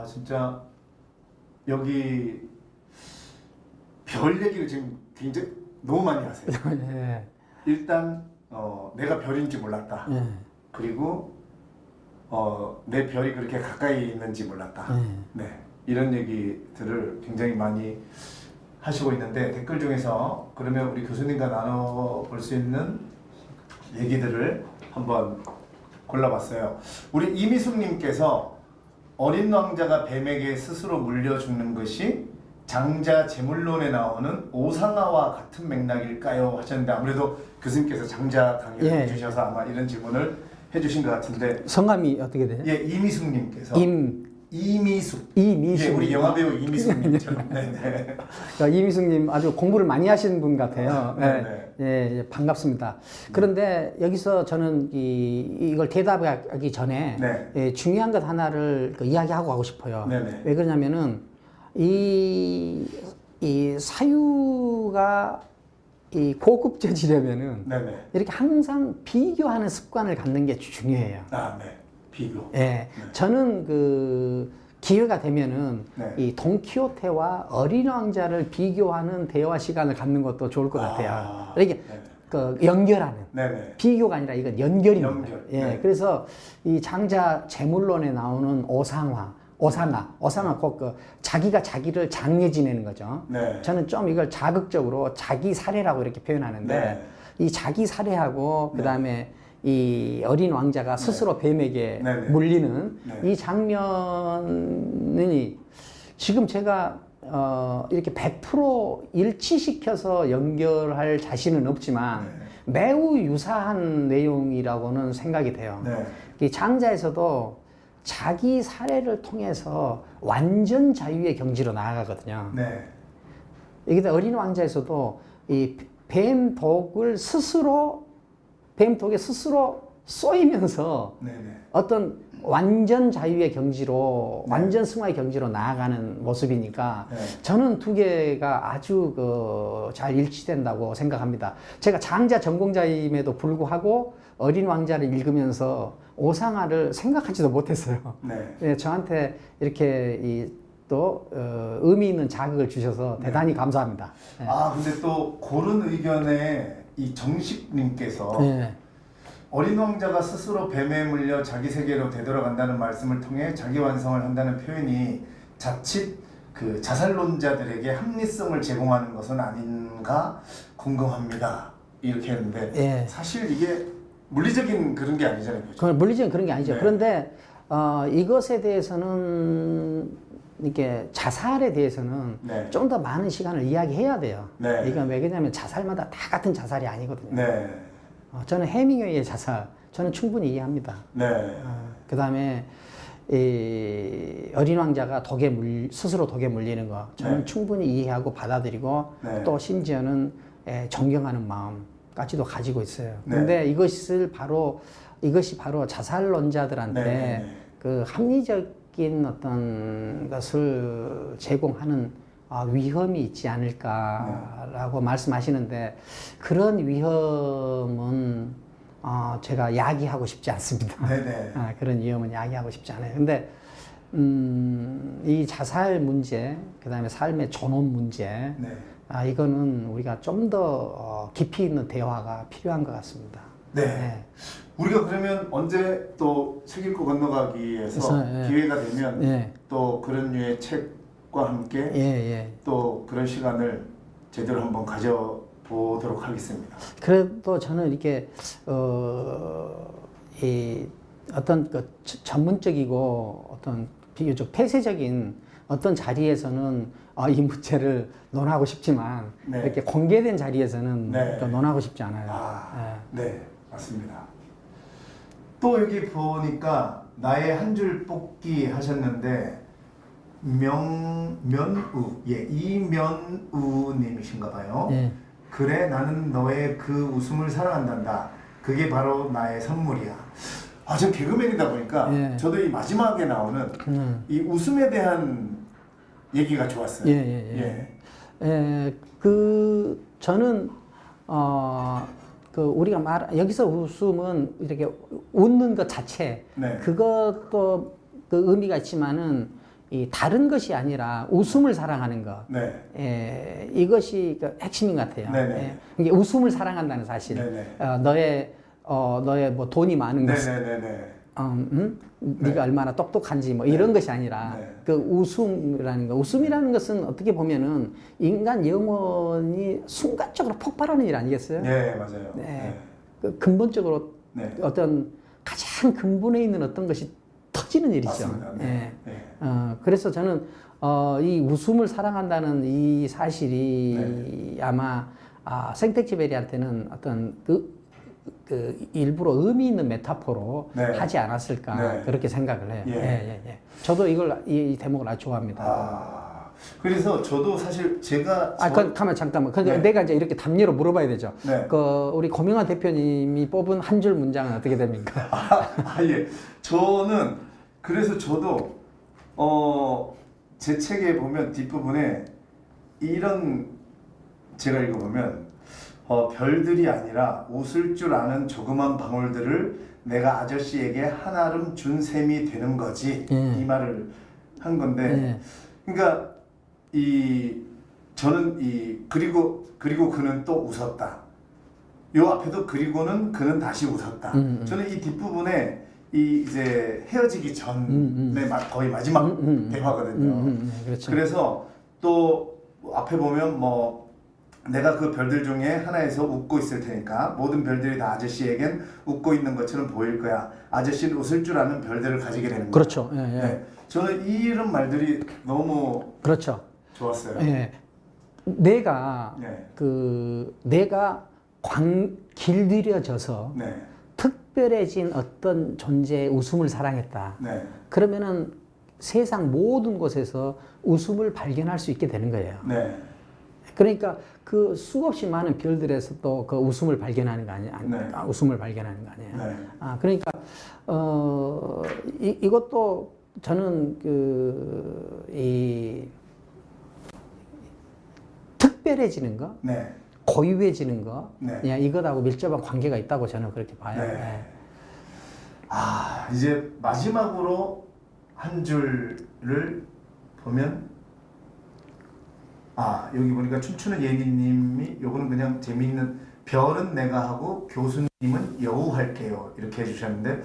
진짜 여기 별 얘기를 지금 굉장히 너무 많이 하세요. 네. 일단 내가 별인지 몰랐다. 네. 그리고 내 별이 그렇게 가까이 있는지 몰랐다. 네. 네, 이런 얘기들을 굉장히 많이 하시고 있는데 댓글 중에서 그러면 우리 교수님과 나눠볼 수 있는 얘기들을 한번 골라봤어요. 우리 이미숙님께서 어린 왕자가 뱀에게 스스로 물려 죽는 것이 장자 제물론에 나오는 오상아와 같은 맥락일까요? 하셨는데 아무래도 교수님께서 장자 강의를 예. 해주셔서 아마 이런 질문을 해주신 것 같은데 성함이 어떻게 되죠? 예, 이미숙님께서 이미숙. 이미숙. 예, 우리 영화 배우 이미숙님처럼. 네네. 이미숙님 아주 공부를 많이 하시는 분 같아요. 네네. 예, 반갑습니다. 그런데 여기서 저는 이걸 대답하기 전에 네. 예, 중요한 것 하나를 이야기하고 가고 싶어요. 네네. 왜 그러냐면은 이 사유가 이 고급 재질이려면은 네네. 이렇게 항상 비교하는 습관을 갖는 게 중요해요. 아, 네. 비교. 예, 네. 저는 그 기회가 되면은 네. 이 돈키호테와 어린 왕자를 비교하는 대화 시간을 갖는 것도 좋을 것 같아요. 이렇게 네. 그 연결하는 네네. 비교가 아니라 이건 연결입니다. 연결. 예, 네. 그래서 이 장자 제물론에 나오는 오상아 곧 그 자기가 자기를 장례 지내는 거죠. 네. 저는 좀 이걸 자극적으로 자기 사례라고 이렇게 표현하는데 네. 이 자기 사례하고 그 다음에 이 어린 왕자가 스스로 뱀에게 네, 네. 물리는 네. 이 장면이 지금 제가 이렇게 100% 일치시켜서 연결할 자신은 없지만 매우 유사한 내용이라고는 생각이 돼요. 네. 이 장자에서도 자기 사례를 통해서 완전 자유의 경지로 나아가거든요. 네. 여기다 어린 왕자에서도 이 뱀독에 스스로 쏘이면서 네네. 어떤 완전 자유의 경지로, 네. 완전 승화의 경지로 나아가는 모습이니까 네. 저는 두 개가 아주 잘 일치된다고 생각합니다. 제가 장자 전공자임에도 불구하고 어린 왕자를 읽으면서 오상아를 생각하지도 못했어요. 네. 네, 저한테 이렇게 의미 있는 자극을 주셔서 대단히 감사합니다. 네. 아, 근데 또 그런 의견에 이 정식님께서 네. 어린 왕자가 스스로 뱀에 물려 자기 세계로 되돌아간다는 말씀을 통해 자기 완성을 한다는 표현이 자칫 그 자살론자들에게 합리성을 제공하는 것은 아닌가 궁금합니다. 이렇게 했는데 예. 사실 이게 물리적인 그런 게 아니잖아요. 그렇죠? 그건 물리적인 그런 게 아니죠. 네. 그런데 이것에 대해서는 이게 자살에 대해서는 네. 좀 더 많은 시간을 이야기해야 돼요. 네. 이건 왜 그러냐면 자살마다 다 같은 자살이 아니거든요. 네. 저는 해밍웨이의 자살, 저는 충분히 이해합니다. 네. 그 다음에 어린 왕자가 스스로 독에 물리는 거, 저는 네. 충분히 이해하고 받아들이고 네. 또 심지어는 존경하는 마음까지도 가지고 있어요. 네. 근데 이것이 바로 자살론자들한테 네. 그 합리적인 어떤 것을 제공하는 위험이 있지 않을까라고 말씀하시는데 그런 위험은 제가 야기하고 싶지 않습니다. 네네. 그런 위험은 야기하고 싶지 않아요. 근데 이 자살 문제, 그 다음에 삶의 존엄 문제, 네. 이거는 우리가 좀 더 깊이 있는 대화가 필요한 것 같습니다. 네. 네. 우리가 그러면 언제 또 책 읽고 건너가기에서 그래서, 예. 기회가 되면 예. 또 그런 류의 책과 함께 예. 또 그런 시간을 제대로 한번 가져보도록 하겠습니다. 그래도 저는 이렇게 어떤 전문적이고 어떤 비교적 폐쇄적인 어떤 자리에서는 이 문제를 논하고 싶지만 네. 이렇게 공개된 자리에서는 네. 또 논하고 싶지 않아요. 네, 맞습니다. 또 여기 보니까 나의 한 줄 뽑기 하셨는데 이면우님이신가 봐요. 예. 그래 나는 너의 그 웃음을 사랑한단다. 그게 바로 나의 선물이야. 저 개그맨이다 보니까 예. 저도 이 마지막에 나오는 이 웃음에 대한 얘기가 좋았어요. 예. 저는 우리가 여기서 웃음은 이렇게 웃는 것 자체, 네. 그것도 그 의미가 있지만은 다른 것이 아니라 웃음을 사랑하는 것. 네. 이것이 그 핵심인 것 같아요. 네네. 이게 웃음을 사랑한다는 사실. 네네. 너의 뭐 돈이 많은 것. 네네네네. 네가 얼마나 똑똑한지 뭐 이런 것이 아니라 네. 그 웃음이라는 거. 웃음이라는 것은 어떻게 보면은 인간 영혼이 순간적으로 폭발하는 일 아니겠어요? 네, 맞아요. 네. 그 근본적으로 네. 어떤 가장 근본에 있는 어떤 것이 터지는 일이죠. 맞습니다. 네. 예. 네. 그래서 저는 이 웃음을 사랑한다는 이 사실이 네. 아마 생텍쥐베리한테는 어떤 일부러 의미 있는 메타포로 네. 하지 않았을까 네. 그렇게 생각을 해요. 예. 저도 이 대목을 아주 좋아합니다. 그래서 저도 사실 제가 잠깐만. 그러니까 네. 내가 이제 이렇게 답례로 물어봐야 되죠. 네. 우리 고명환 대표님이 뽑은 한 줄 문장은 어떻게 됩니까? 예. 저는 그래서 저도 제 책에 보면 뒷부분에 이런 제가 읽어보면 별들이 아니라 웃을 줄 아는 조그만 방울들을 내가 아저씨에게 한아름 준 셈이 되는 거지. 이 말을 한 건데 그러니까 저는 그리고 그는 또 웃었다. 요 앞에도 그리고는 그는 다시 웃었다. 저는 이 뒷부분에 이제 헤어지기 전에 거의 마지막 대화거든요. 그렇죠. 그래서 또 앞에 보면 뭐 내가 그 별들 중에 하나에서 웃고 있을 테니까 모든 별들이 다 아저씨에겐 웃고 있는 것처럼 보일 거야. 아저씨는 웃을 줄 아는 별들을 가지게 되는 거야. 그렇죠. 네. 저는 이런 말들이 너무 그렇죠. 좋았어요. 내가 네. 내가 길들여져서 네. 특별해진 어떤 존재의 웃음을 사랑했다. 네. 그러면은 세상 모든 곳에서 웃음을 발견할 수 있게 되는 거예요. 네. 그러니까 그 수없이 많은 별들에서 또 그 웃음을 발견하는 거 아니에요? 네. 웃음을 발견하는 거 아니에요? 네. 그러니까 이것도 저는 이 특별해지는 거, 네. 고유해지는 거, 네. 그냥 이것하고 밀접한 관계가 있다고 저는 그렇게 봐요. 네. 이제 마지막으로 한 줄을 보면 여기 보니까 춤추는 예니님이 요거는 그냥 재미있는 별은 내가 하고 교수님은 여우 할게요 이렇게 해주셨는데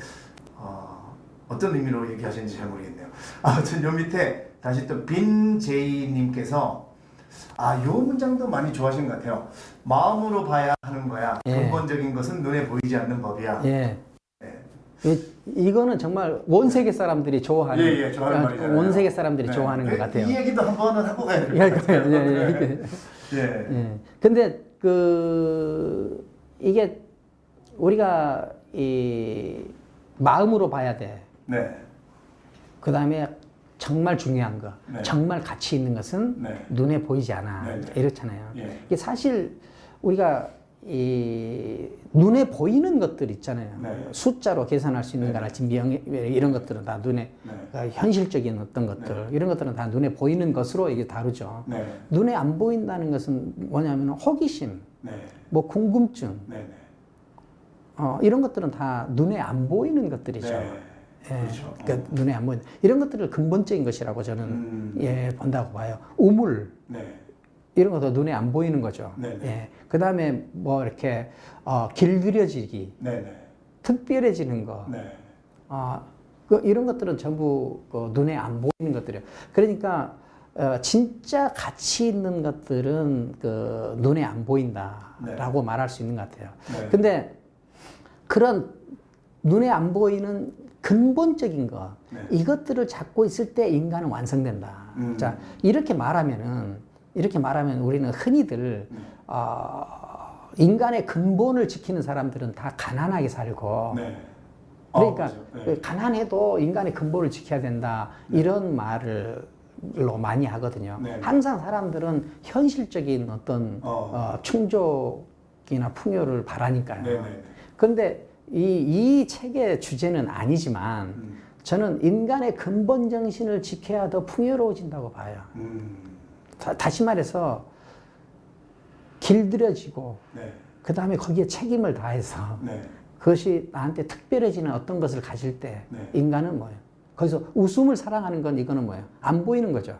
어떤 의미로 얘기하시는지 잘 모르겠네요. 아무튼 요 밑에 다시 또 빈제이님께서 요 문장도 많이 좋아하시는 것 같아요. 마음으로 봐야 하는 거야. 근본적인 것은 눈에 보이지 않는 법이야. 이거는 정말 원 세계 사람들이 좋아하는, 좋아하는 말이잖아요. 원 세계 사람들이 좋아하는 것 같아요. 이 얘기도 한번은 하고 가야 될 것 같아요. 근데 이게 우리가 마음으로 봐야 돼. 그 다음에 정말 중요한 거, 정말 가치 있는 것은 눈에 보이지 않아. 이렇잖아요. 이게 사실 우리가 눈에 보이는 것들 있잖아요. 숫자로 계산할 수 있는 거나 명예 이런 것들은 다 눈에 현실적인 어떤 것들 이런 것들은 다 눈에 보이는 것으로 이게 다루죠. 눈에 안 보인다는 것은 뭐냐면 호기심, 뭐 궁금증, 이런 것들은 다 눈에 안 보이는 것들이죠. 그렇죠. 그러니까 눈에 안 보이는 이런 것들을 근본적인 것이라고 저는 본다고 봐요. 우물. 이런 것도 눈에 안 보이는 거죠. 그 다음에 뭐 이렇게 길들여지기, 특별해지는 거, 이런 것들은 전부 눈에 안 보이는 것들이에요. 그러니까 진짜 가치 있는 것들은 눈에 안 보인다라고 말할 수 있는 것 같아요. 근데 그런 눈에 안 보이는 근본적인 거, 이것들을 잡고 있을 때 인간은 완성된다. 자, 이렇게 말하면 우리는 흔히들 인간의 근본을 지키는 사람들은 다 가난하게 살고 그러니까 가난해도 인간의 근본을 지켜야 된다 이런 말로 많이 하거든요. 항상 사람들은 현실적인 어떤 충족이나 풍요를 바라니까요. 그런데 이 책의 주제는 아니지만 저는 인간의 근본 정신을 지켜야 더 풍요로워진다고 봐요. 다시 말해서 길들여지고 그 다음에 거기에 책임을 다해서 그것이 나한테 특별해지는 어떤 것을 가질 때 인간은 뭐예요? 거기서 웃음을 사랑하는 건 이거는 뭐예요? 안 보이는 거죠.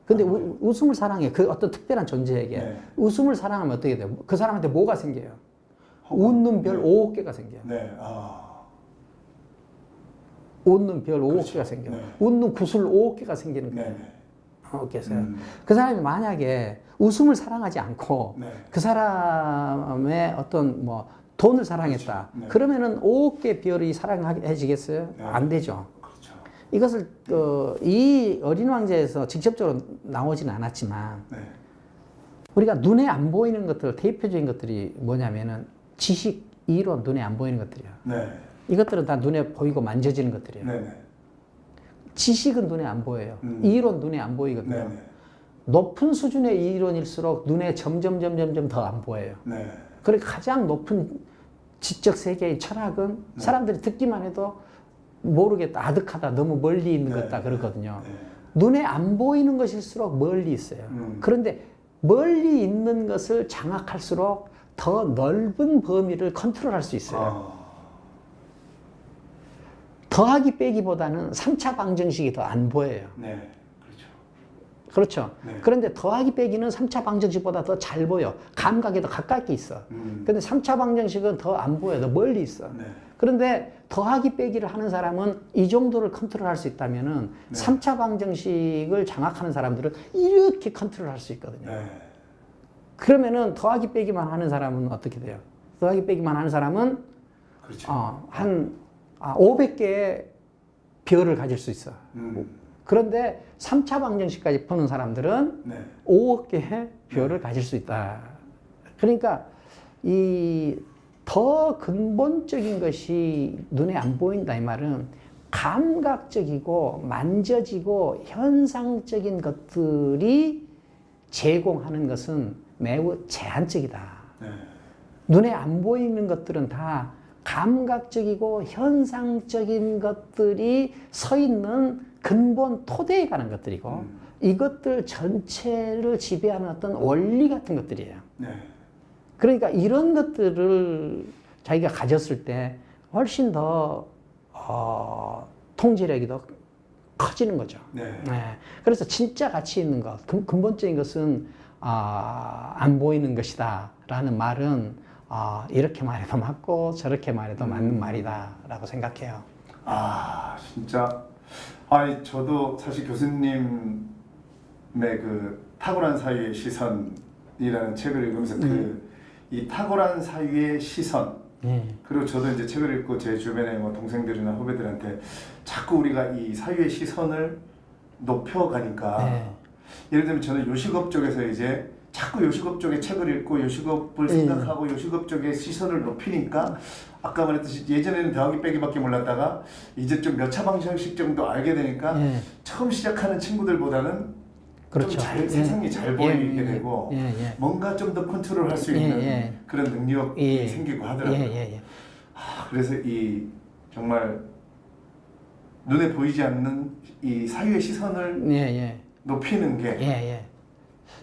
근데 웃음을 사랑해. 그 어떤 특별한 존재에게 웃음을 사랑하면 어떻게 돼요? 그 사람한테 뭐가 생겨요? 웃는 별 5억 개가 생겨요. 웃는 별 5억 개가 생겨요. 웃는 구슬 5억 개가 생기는 거예요. 그 사람이 만약에 웃음을 사랑하지 않고 그 사람의 어떤 뭐 돈을 사랑했다. 그러면은 5억 개 별이 사랑해지겠어요? 안 되죠. 이것을 이 어린 왕자에서 직접적으로 나오진 않았지만 우리가 눈에 안 보이는 것들, 대표적인 것들이 뭐냐면은 지식, 이론, 눈에 안 보이는 것들이야. 네. 이것들은 다 눈에 보이고 만져지는 것들이에요. 네네. 지식은 눈에 안 보여요. 이론 눈에 안 보이거든요. 네네. 높은 수준의 이론일수록 눈에 점점 더 안 보여요. 네. 그러니까 가장 높은 지적 세계의 철학은 사람들이 듣기만 해도 모르겠다, 아득하다, 너무 멀리 있는 것다 그러거든요. 눈에 안 보이는 것일수록 멀리 있어요. 그런데 멀리 있는 것을 장악할수록 더 넓은 범위를 컨트롤할 수 있어요. 더하기 빼기보다는 3차 방정식이 더 안 보여요. 네. 그렇죠. 네. 그런데 더하기 빼기는 3차 방정식보다 더 잘 보여. 감각이 더 가깝게 있어. 근데 3차 방정식은 더 안 보여. 더 멀리 있어. 네. 그런데 더하기 빼기를 하는 사람은 이 정도를 컨트롤할 수 있다면은 네. 3차 방정식을 장악하는 사람들은 이렇게 컨트롤할 수 있거든요. 네. 그러면은 더하기 빼기만 하는 사람은 어떻게 돼요? 더하기 빼기만 하는 사람은 그렇죠. 한 500개의 별을 가질 수 있어. 그런데 3차 방정식까지 푸는 사람들은 네. 5억 개의 별을 가질 수 있다. 그러니까 이 더 근본적인 것이 눈에 안 보인다 이 말은 감각적이고 만져지고 현상적인 것들이 제공하는 것은 매우 제한적이다. 네. 눈에 안 보이는 것들은 다 감각적이고 현상적인 것들이 서 있는 근본 토대에 관한 것들이고 이것들 전체를 지배하는 어떤 원리 같은 것들이에요. 네. 그러니까 이런 것들을 자기가 가졌을 때 훨씬 더 통제력이 더 커지는 거죠. 네. 그래서 진짜 가치 있는 것, 근본적인 것은 안 보이는 것이다 라는 말은 이렇게 말해도 맞고 저렇게 말해도 맞는 말이다라고 생각해요. 진짜. 아니 저도 사실 교수님의 그 탁월한 사유의 시선이라는 책을 읽으면서 이 탁월한 사유의 시선 그리고 저도 이제 책을 읽고 제 주변의 뭐 동생들이나 후배들한테 자꾸 우리가 이 사유의 시선을 높여가니까 예를 들면 저는 요식업 쪽에서 이제 자꾸 요식업 쪽의 책을 읽고 요식업을 생각하고 요식업 쪽의 시선을 높이니까 아까 말했듯이 예전에는 더하기 빼기밖에 몰랐다가 이제 좀 몇 차 방정식 정도 알게 되니까 처음 시작하는 친구들보다는 그렇죠. 좀 세상이 잘 보이게 되고 뭔가 좀 더 컨트롤할 수 있는 그런 능력이 생기고 하더라고요. 그래서 이 정말 눈에 보이지 않는 이 사유의 시선을 높이는 게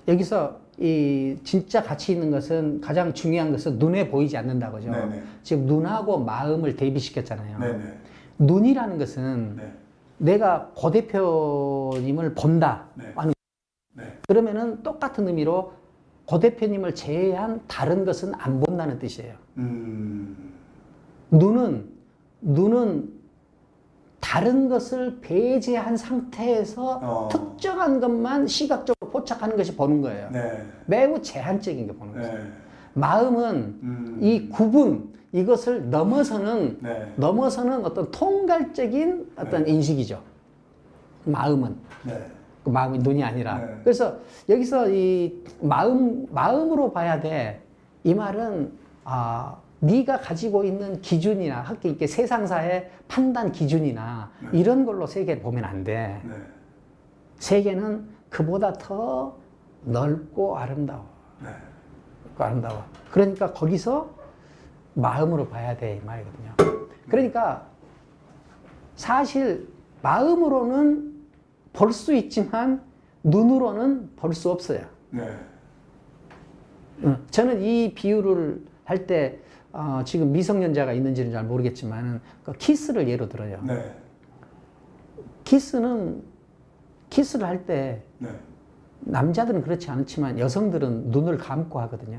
여기서 이 진짜 가치 있는 것은 가장 중요한 것은 눈에 보이지 않는다고죠. 지금 눈하고 마음을 대비시켰잖아요. 눈이라는 것은 내가 고 대표님을 본다. 그러면은 똑같은 의미로 고 대표님을 제외한 다른 것은 안 본다는 뜻이에요. 눈은 다른 것을 배제한 상태에서 특정한 것만 시각적으로 포착하는 것이 보는 거예요. 매우 제한적인 게 보는 거죠. 마음은 이 구분, 이것을 넘어서는 어떤 통괄적인 어떤 인식이죠. 마음은. 그 마음이 눈이 아니라. 그래서 여기서 이 마음으로 봐야 돼. 이 말은 네가 가지고 있는 기준이나 이렇게 세상사의 판단 기준이나 이런 걸로 세계를 보면 안 돼. 세계는 그보다 더 넓고 아름다워. 아름다워. 그러니까 거기서 마음으로 봐야 돼 이 말이거든요. 그러니까 사실 마음으로는 볼 수 있지만 눈으로는 볼 수 없어요. 저는 이 비유를 할 때 지금 미성년자가 있는지는 잘 모르겠지만 그 키스를 예로 들어요. 키스를 할 때 남자들은 그렇지 않지만 여성들은 눈을 감고 하거든요.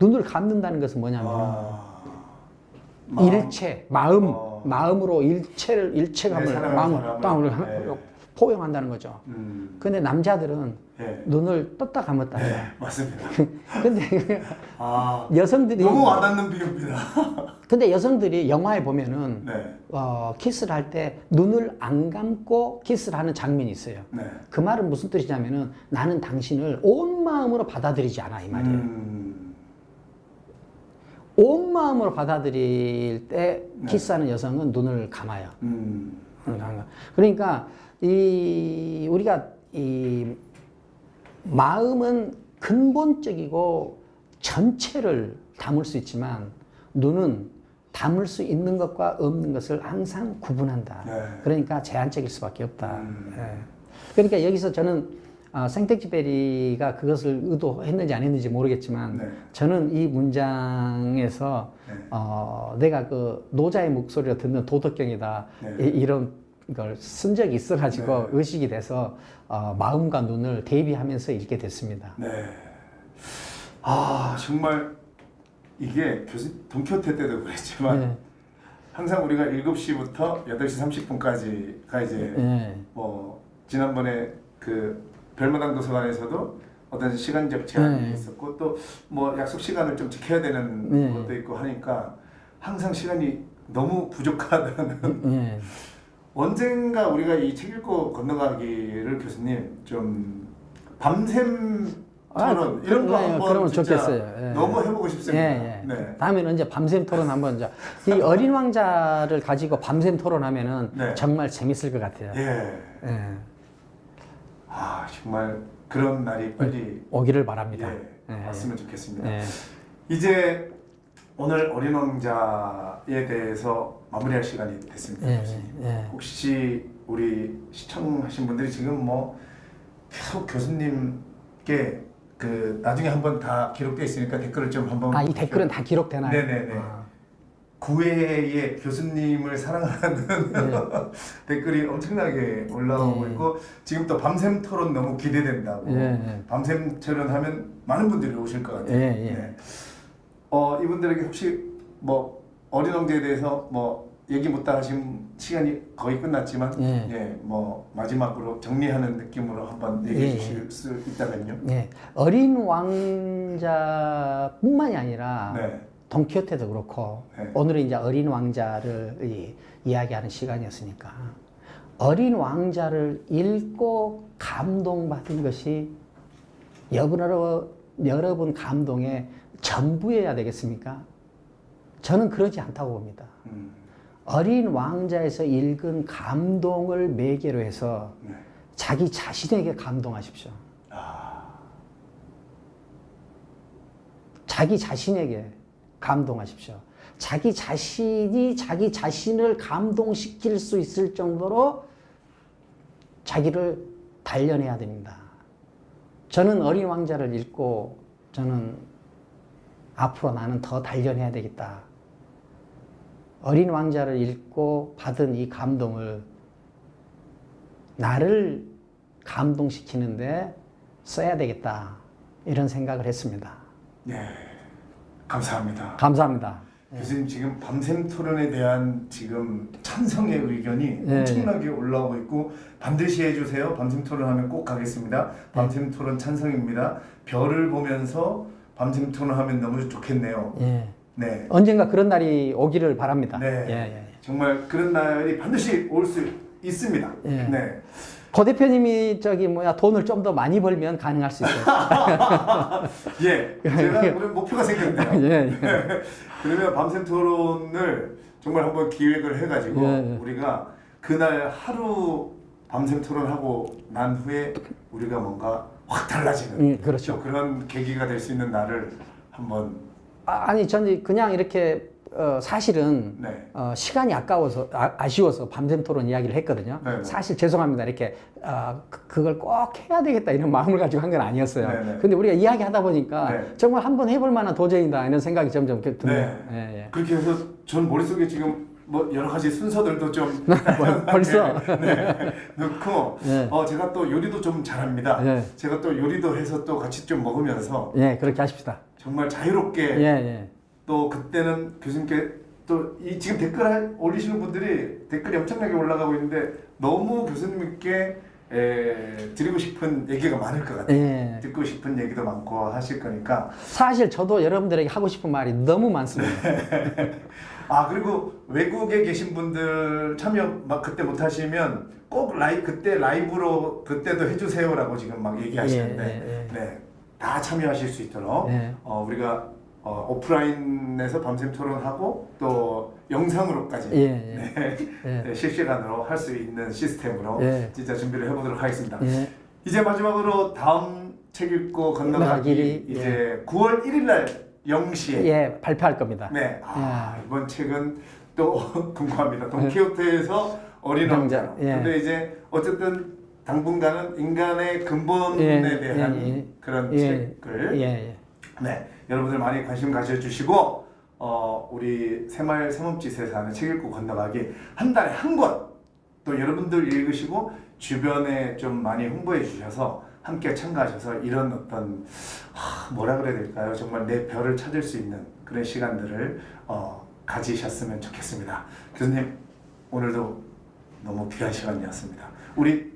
눈을 감는다는 것은 뭐냐면 일체, 마음으로 일체감을 마음을 포용한다는 거죠. 근데 남자들은 눈을 떴다 감았다 해요. 맞습니다. 근데 여성들이 너무 와닿는 비유입니다. 근데 여성들이 영화에 보면은 키스를 할 때 눈을 안 감고 키스를 하는 장면이 있어요. 그 말은 무슨 뜻이냐면은 나는 당신을 온 마음으로 받아들이지 않아 이 말이에요. 온 마음으로 받아들일 때 키스하는 여성은 눈을 감아요. 그러니까 우리가 이 마음은 근본적이고 전체를 담을 수 있지만 눈은 담을 수 있는 것과 없는 것을 항상 구분한다. 그러니까 제한적일 수밖에 없다. 그러니까 여기서 저는 생텍쥐 베리가 그것을 의도했는지 안 했는지 모르겠지만 저는 이 문장에서 내가 그 노자의 목소리를 듣는 도덕경이다 이런 걸 쓴 적이 있어가지고 의식이 돼서 마음과 눈을 대비하면서 읽게 됐습니다. 정말 이게 돈키호테 때도 그랬지만 항상 우리가 7시부터 8시 30분까지가 이제 뭐 지난번에 그 별마당 도서관에서도 어떤 시간적 제한이 있었고 또 뭐 약속 시간을 좀 지켜야 되는 것도 있고 하니까 항상 시간이 너무 부족하다는 언젠가 우리가 이 책 읽고 건너가기를 교수님 좀 밤샘 토론 이런 거 한번 진짜 좋겠어요. 너무 해보고 싶습니다. 다음에는 이제 밤샘 토론 한번 이제 이 어린 왕자를 가지고 밤샘 토론하면은 정말 재밌을 것 같아요. 정말 그런 날이 빨리 오기를 바랍니다. 왔으면 좋겠습니다. 이제 오늘 어린 왕자에 대해서 마무리할 시간이 됐습니다. 혹시 우리 시청하신 분들이 지금 뭐 계속 교수님께 그 나중에 한번 다 기록되어 있으니까 댓글을 좀 한번 이 댓글은 다 기록되나요? 네네네. 9회의 교수님을 사랑하는 댓글이 엄청나게 올라오고 있고 지금 또 밤샘 토론 너무 기대된다고 밤샘 토론 하면 많은 분들이 오실 것 같아요. 이분들에게 혹시 뭐 어린 왕자에 대해서 뭐 얘기 못다 하신 시간이 거의 끝났지만 뭐 마지막으로 정리하는 느낌으로 한번 얘기해 주실 수 있다면요. 어린 왕자뿐만이 아니라 돈키호테도 그렇고 오늘은 이제 어린 왕자를 이야기하는 시간이었으니까 어린 왕자를 읽고 감동받은 것이 여러분 감동의 전부여야 되겠습니까? 저는 그러지 않다고 봅니다. 어린 왕자에서 읽은 감동을 매개로 해서 자기 자신에게 감동하십시오. 자기 자신에게 감동하십시오. 자기 자신이 자기 자신을 감동시킬 수 있을 정도로 자기를 단련해야 됩니다. 저는 어린 왕자를 읽고 저는 앞으로 나는 더 단련해야 되겠다. 어린 왕자를 읽고 받은 이 감동을 나를 감동시키는데 써야 되겠다. 이런 생각을 했습니다. 감사합니다. 감사합니다. 교수님 지금 밤샘 토론에 대한 지금 찬성의 의견이 엄청나게 올라오고 있고 반드시 해주세요. 밤샘 토론하면 꼭 가겠습니다. 밤샘 토론 찬성입니다. 별을 보면서 밤샘 토론하면 너무 좋겠네요. 언젠가 그런 날이 오기를 바랍니다. 정말 그런 날이 반드시 올 수 있습니다. 고 대표님이 돈을 좀 더 많이 벌면 가능할 수 있어요. 제가 오늘 목표가 생겼네요. 그러면 밤샘 토론을 정말 한번 기획을 해가지고 우리가 그날 하루 밤샘 토론하고 난 후에 우리가 뭔가 확 달라지는 그렇죠. 그런 계기가 될 수 있는 날을 한번 저는 그냥 이렇게 사실은 시간이 아쉬워서 밤샘 토론 이야기를 했거든요. 사실 죄송합니다. 이렇게 그걸 꼭 해야 되겠다 이런 마음을 가지고 한 건 아니었어요. 근데 우리가 이야기하다 보니까 정말 한번 해볼 만한 도전이다 이런 생각이 점점 드네요. 그렇게 해서 전 머릿속에 지금 뭐 여러 가지 순서들도 좀 벌써 넣고 제가 또 요리도 좀 잘합니다. 제가 또 요리도 해서 또 같이 좀 먹으면서 그렇게 하십시다. 정말 자유롭게 또 그때는 교수님께 또 이 지금 댓글 올리시는 분들이 댓글이 엄청나게 올라가고 있는데 너무 교수님께 드리고 싶은 얘기가 많을 것 같아요. 듣고 싶은 얘기도 많고 하실 거니까 사실 저도 여러분들에게 하고 싶은 말이 너무 많습니다. 그리고 외국에 계신 분들 참여 막 그때 못 하시면 꼭 그때 라이브로 그때도 해주세요라고 지금 막 얘기하시는데 다 참여하실 수 있도록 우리가 오프라인에서 밤샘 토론하고 또 영상으로까지 네, 실시간으로 할 수 있는 시스템으로 진짜 준비를 해보도록 하겠습니다. 이제 마지막으로 다음 책 읽고 건너가기 이제 9월 1일날 0시에 발표할 겁니다. 네, 이번 책은 또 궁금합니다. 돈키호테에서 어린 왕자. 근데 이제 어쨌든 당분간은 인간의 근본에 대한 그런 책을 네, 여러분들 많이 관심 가져주시고 우리 새마을 새몸짓에 사는 책 읽고 건너가기 한 달에 한 권 또 여러분들 읽으시고 주변에 좀 많이 홍보해 주셔서 함께 참가하셔서 이런 어떤 뭐라 그래야 될까요? 정말 내 별을 찾을 수 있는 그런 시간들을 가지셨으면 좋겠습니다. 교수님 오늘도 너무 귀한 시간이었습니다. 우리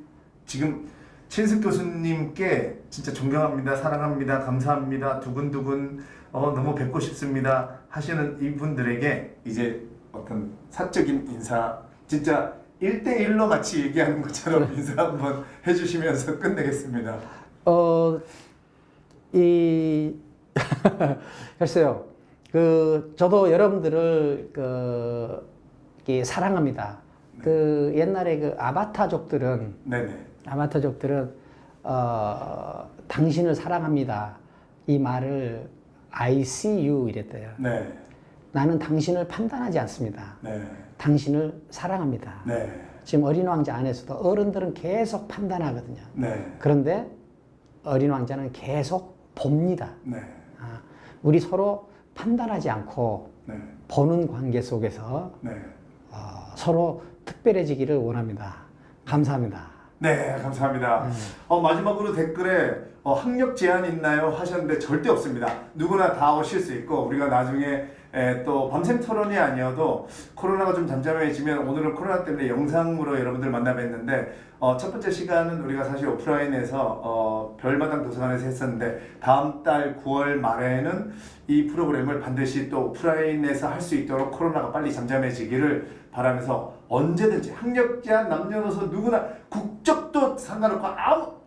지금 신승 교수님께 진짜 존경합니다, 사랑합니다, 감사합니다, 두근두근 너무 뵙고 싶습니다 하시는 이분들에게 이제 어떤 사적인 인사 진짜 1대1로 같이 얘기하는 것처럼 인사 한번 해주시면서 끝내겠습니다. 글쎄요. 저도 여러분들을 사랑합니다. 옛날에 아바타족들은 당신을 사랑합니다. 이 말을 I see you 이랬대요. 나는 당신을 판단하지 않습니다. 당신을 사랑합니다. 지금 어린 왕자 안에서도 어른들은 계속 판단하거든요. 그런데 어린 왕자는 계속 봅니다. 우리 서로 판단하지 않고 보는 관계 속에서 서로 특별해지기를 원합니다. 감사합니다. 네, 감사합니다. 마지막으로 댓글에 학력 제한 있나요? 하셨는데 절대 없습니다. 누구나 다 오실 수 있고 우리가 나중에 또 밤샘 토론이 아니어도 코로나가 좀 잠잠해지면 오늘은 코로나 때문에 영상으로 여러분들 만나 뵀는데 첫 번째 시간은 우리가 사실 오프라인에서 별마당 도서관에서 했었는데 다음 달 9월 말에는 이 프로그램을 반드시 또 오프라인에서 할 수 있도록 코로나가 빨리 잠잠해지기를 바라면서 언제든지 학력 제한 남녀노소 누구나 국적도 상관없고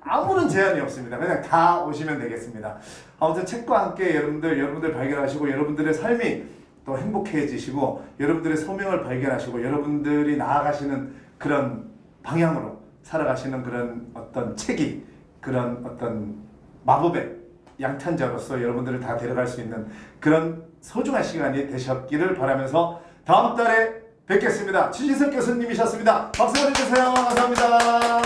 아무런 제한이 없습니다. 그냥 다 오시면 되겠습니다. 아무튼 책과 함께 여러분들 발견하시고 여러분들의 삶이 또 행복해지시고 여러분들의 소명을 발견하시고 여러분들이 나아가시는 그런 방향으로 살아가시는 그런 어떤 책이 그런 어떤 마법의 양탄자로서 여러분들을 다 데려갈 수 있는 그런 소중한 시간이 되셨기를 바라면서 다음 달에 뵙겠습니다. 추진석 교수님이셨습니다. 박수 보내주세요. 감사합니다.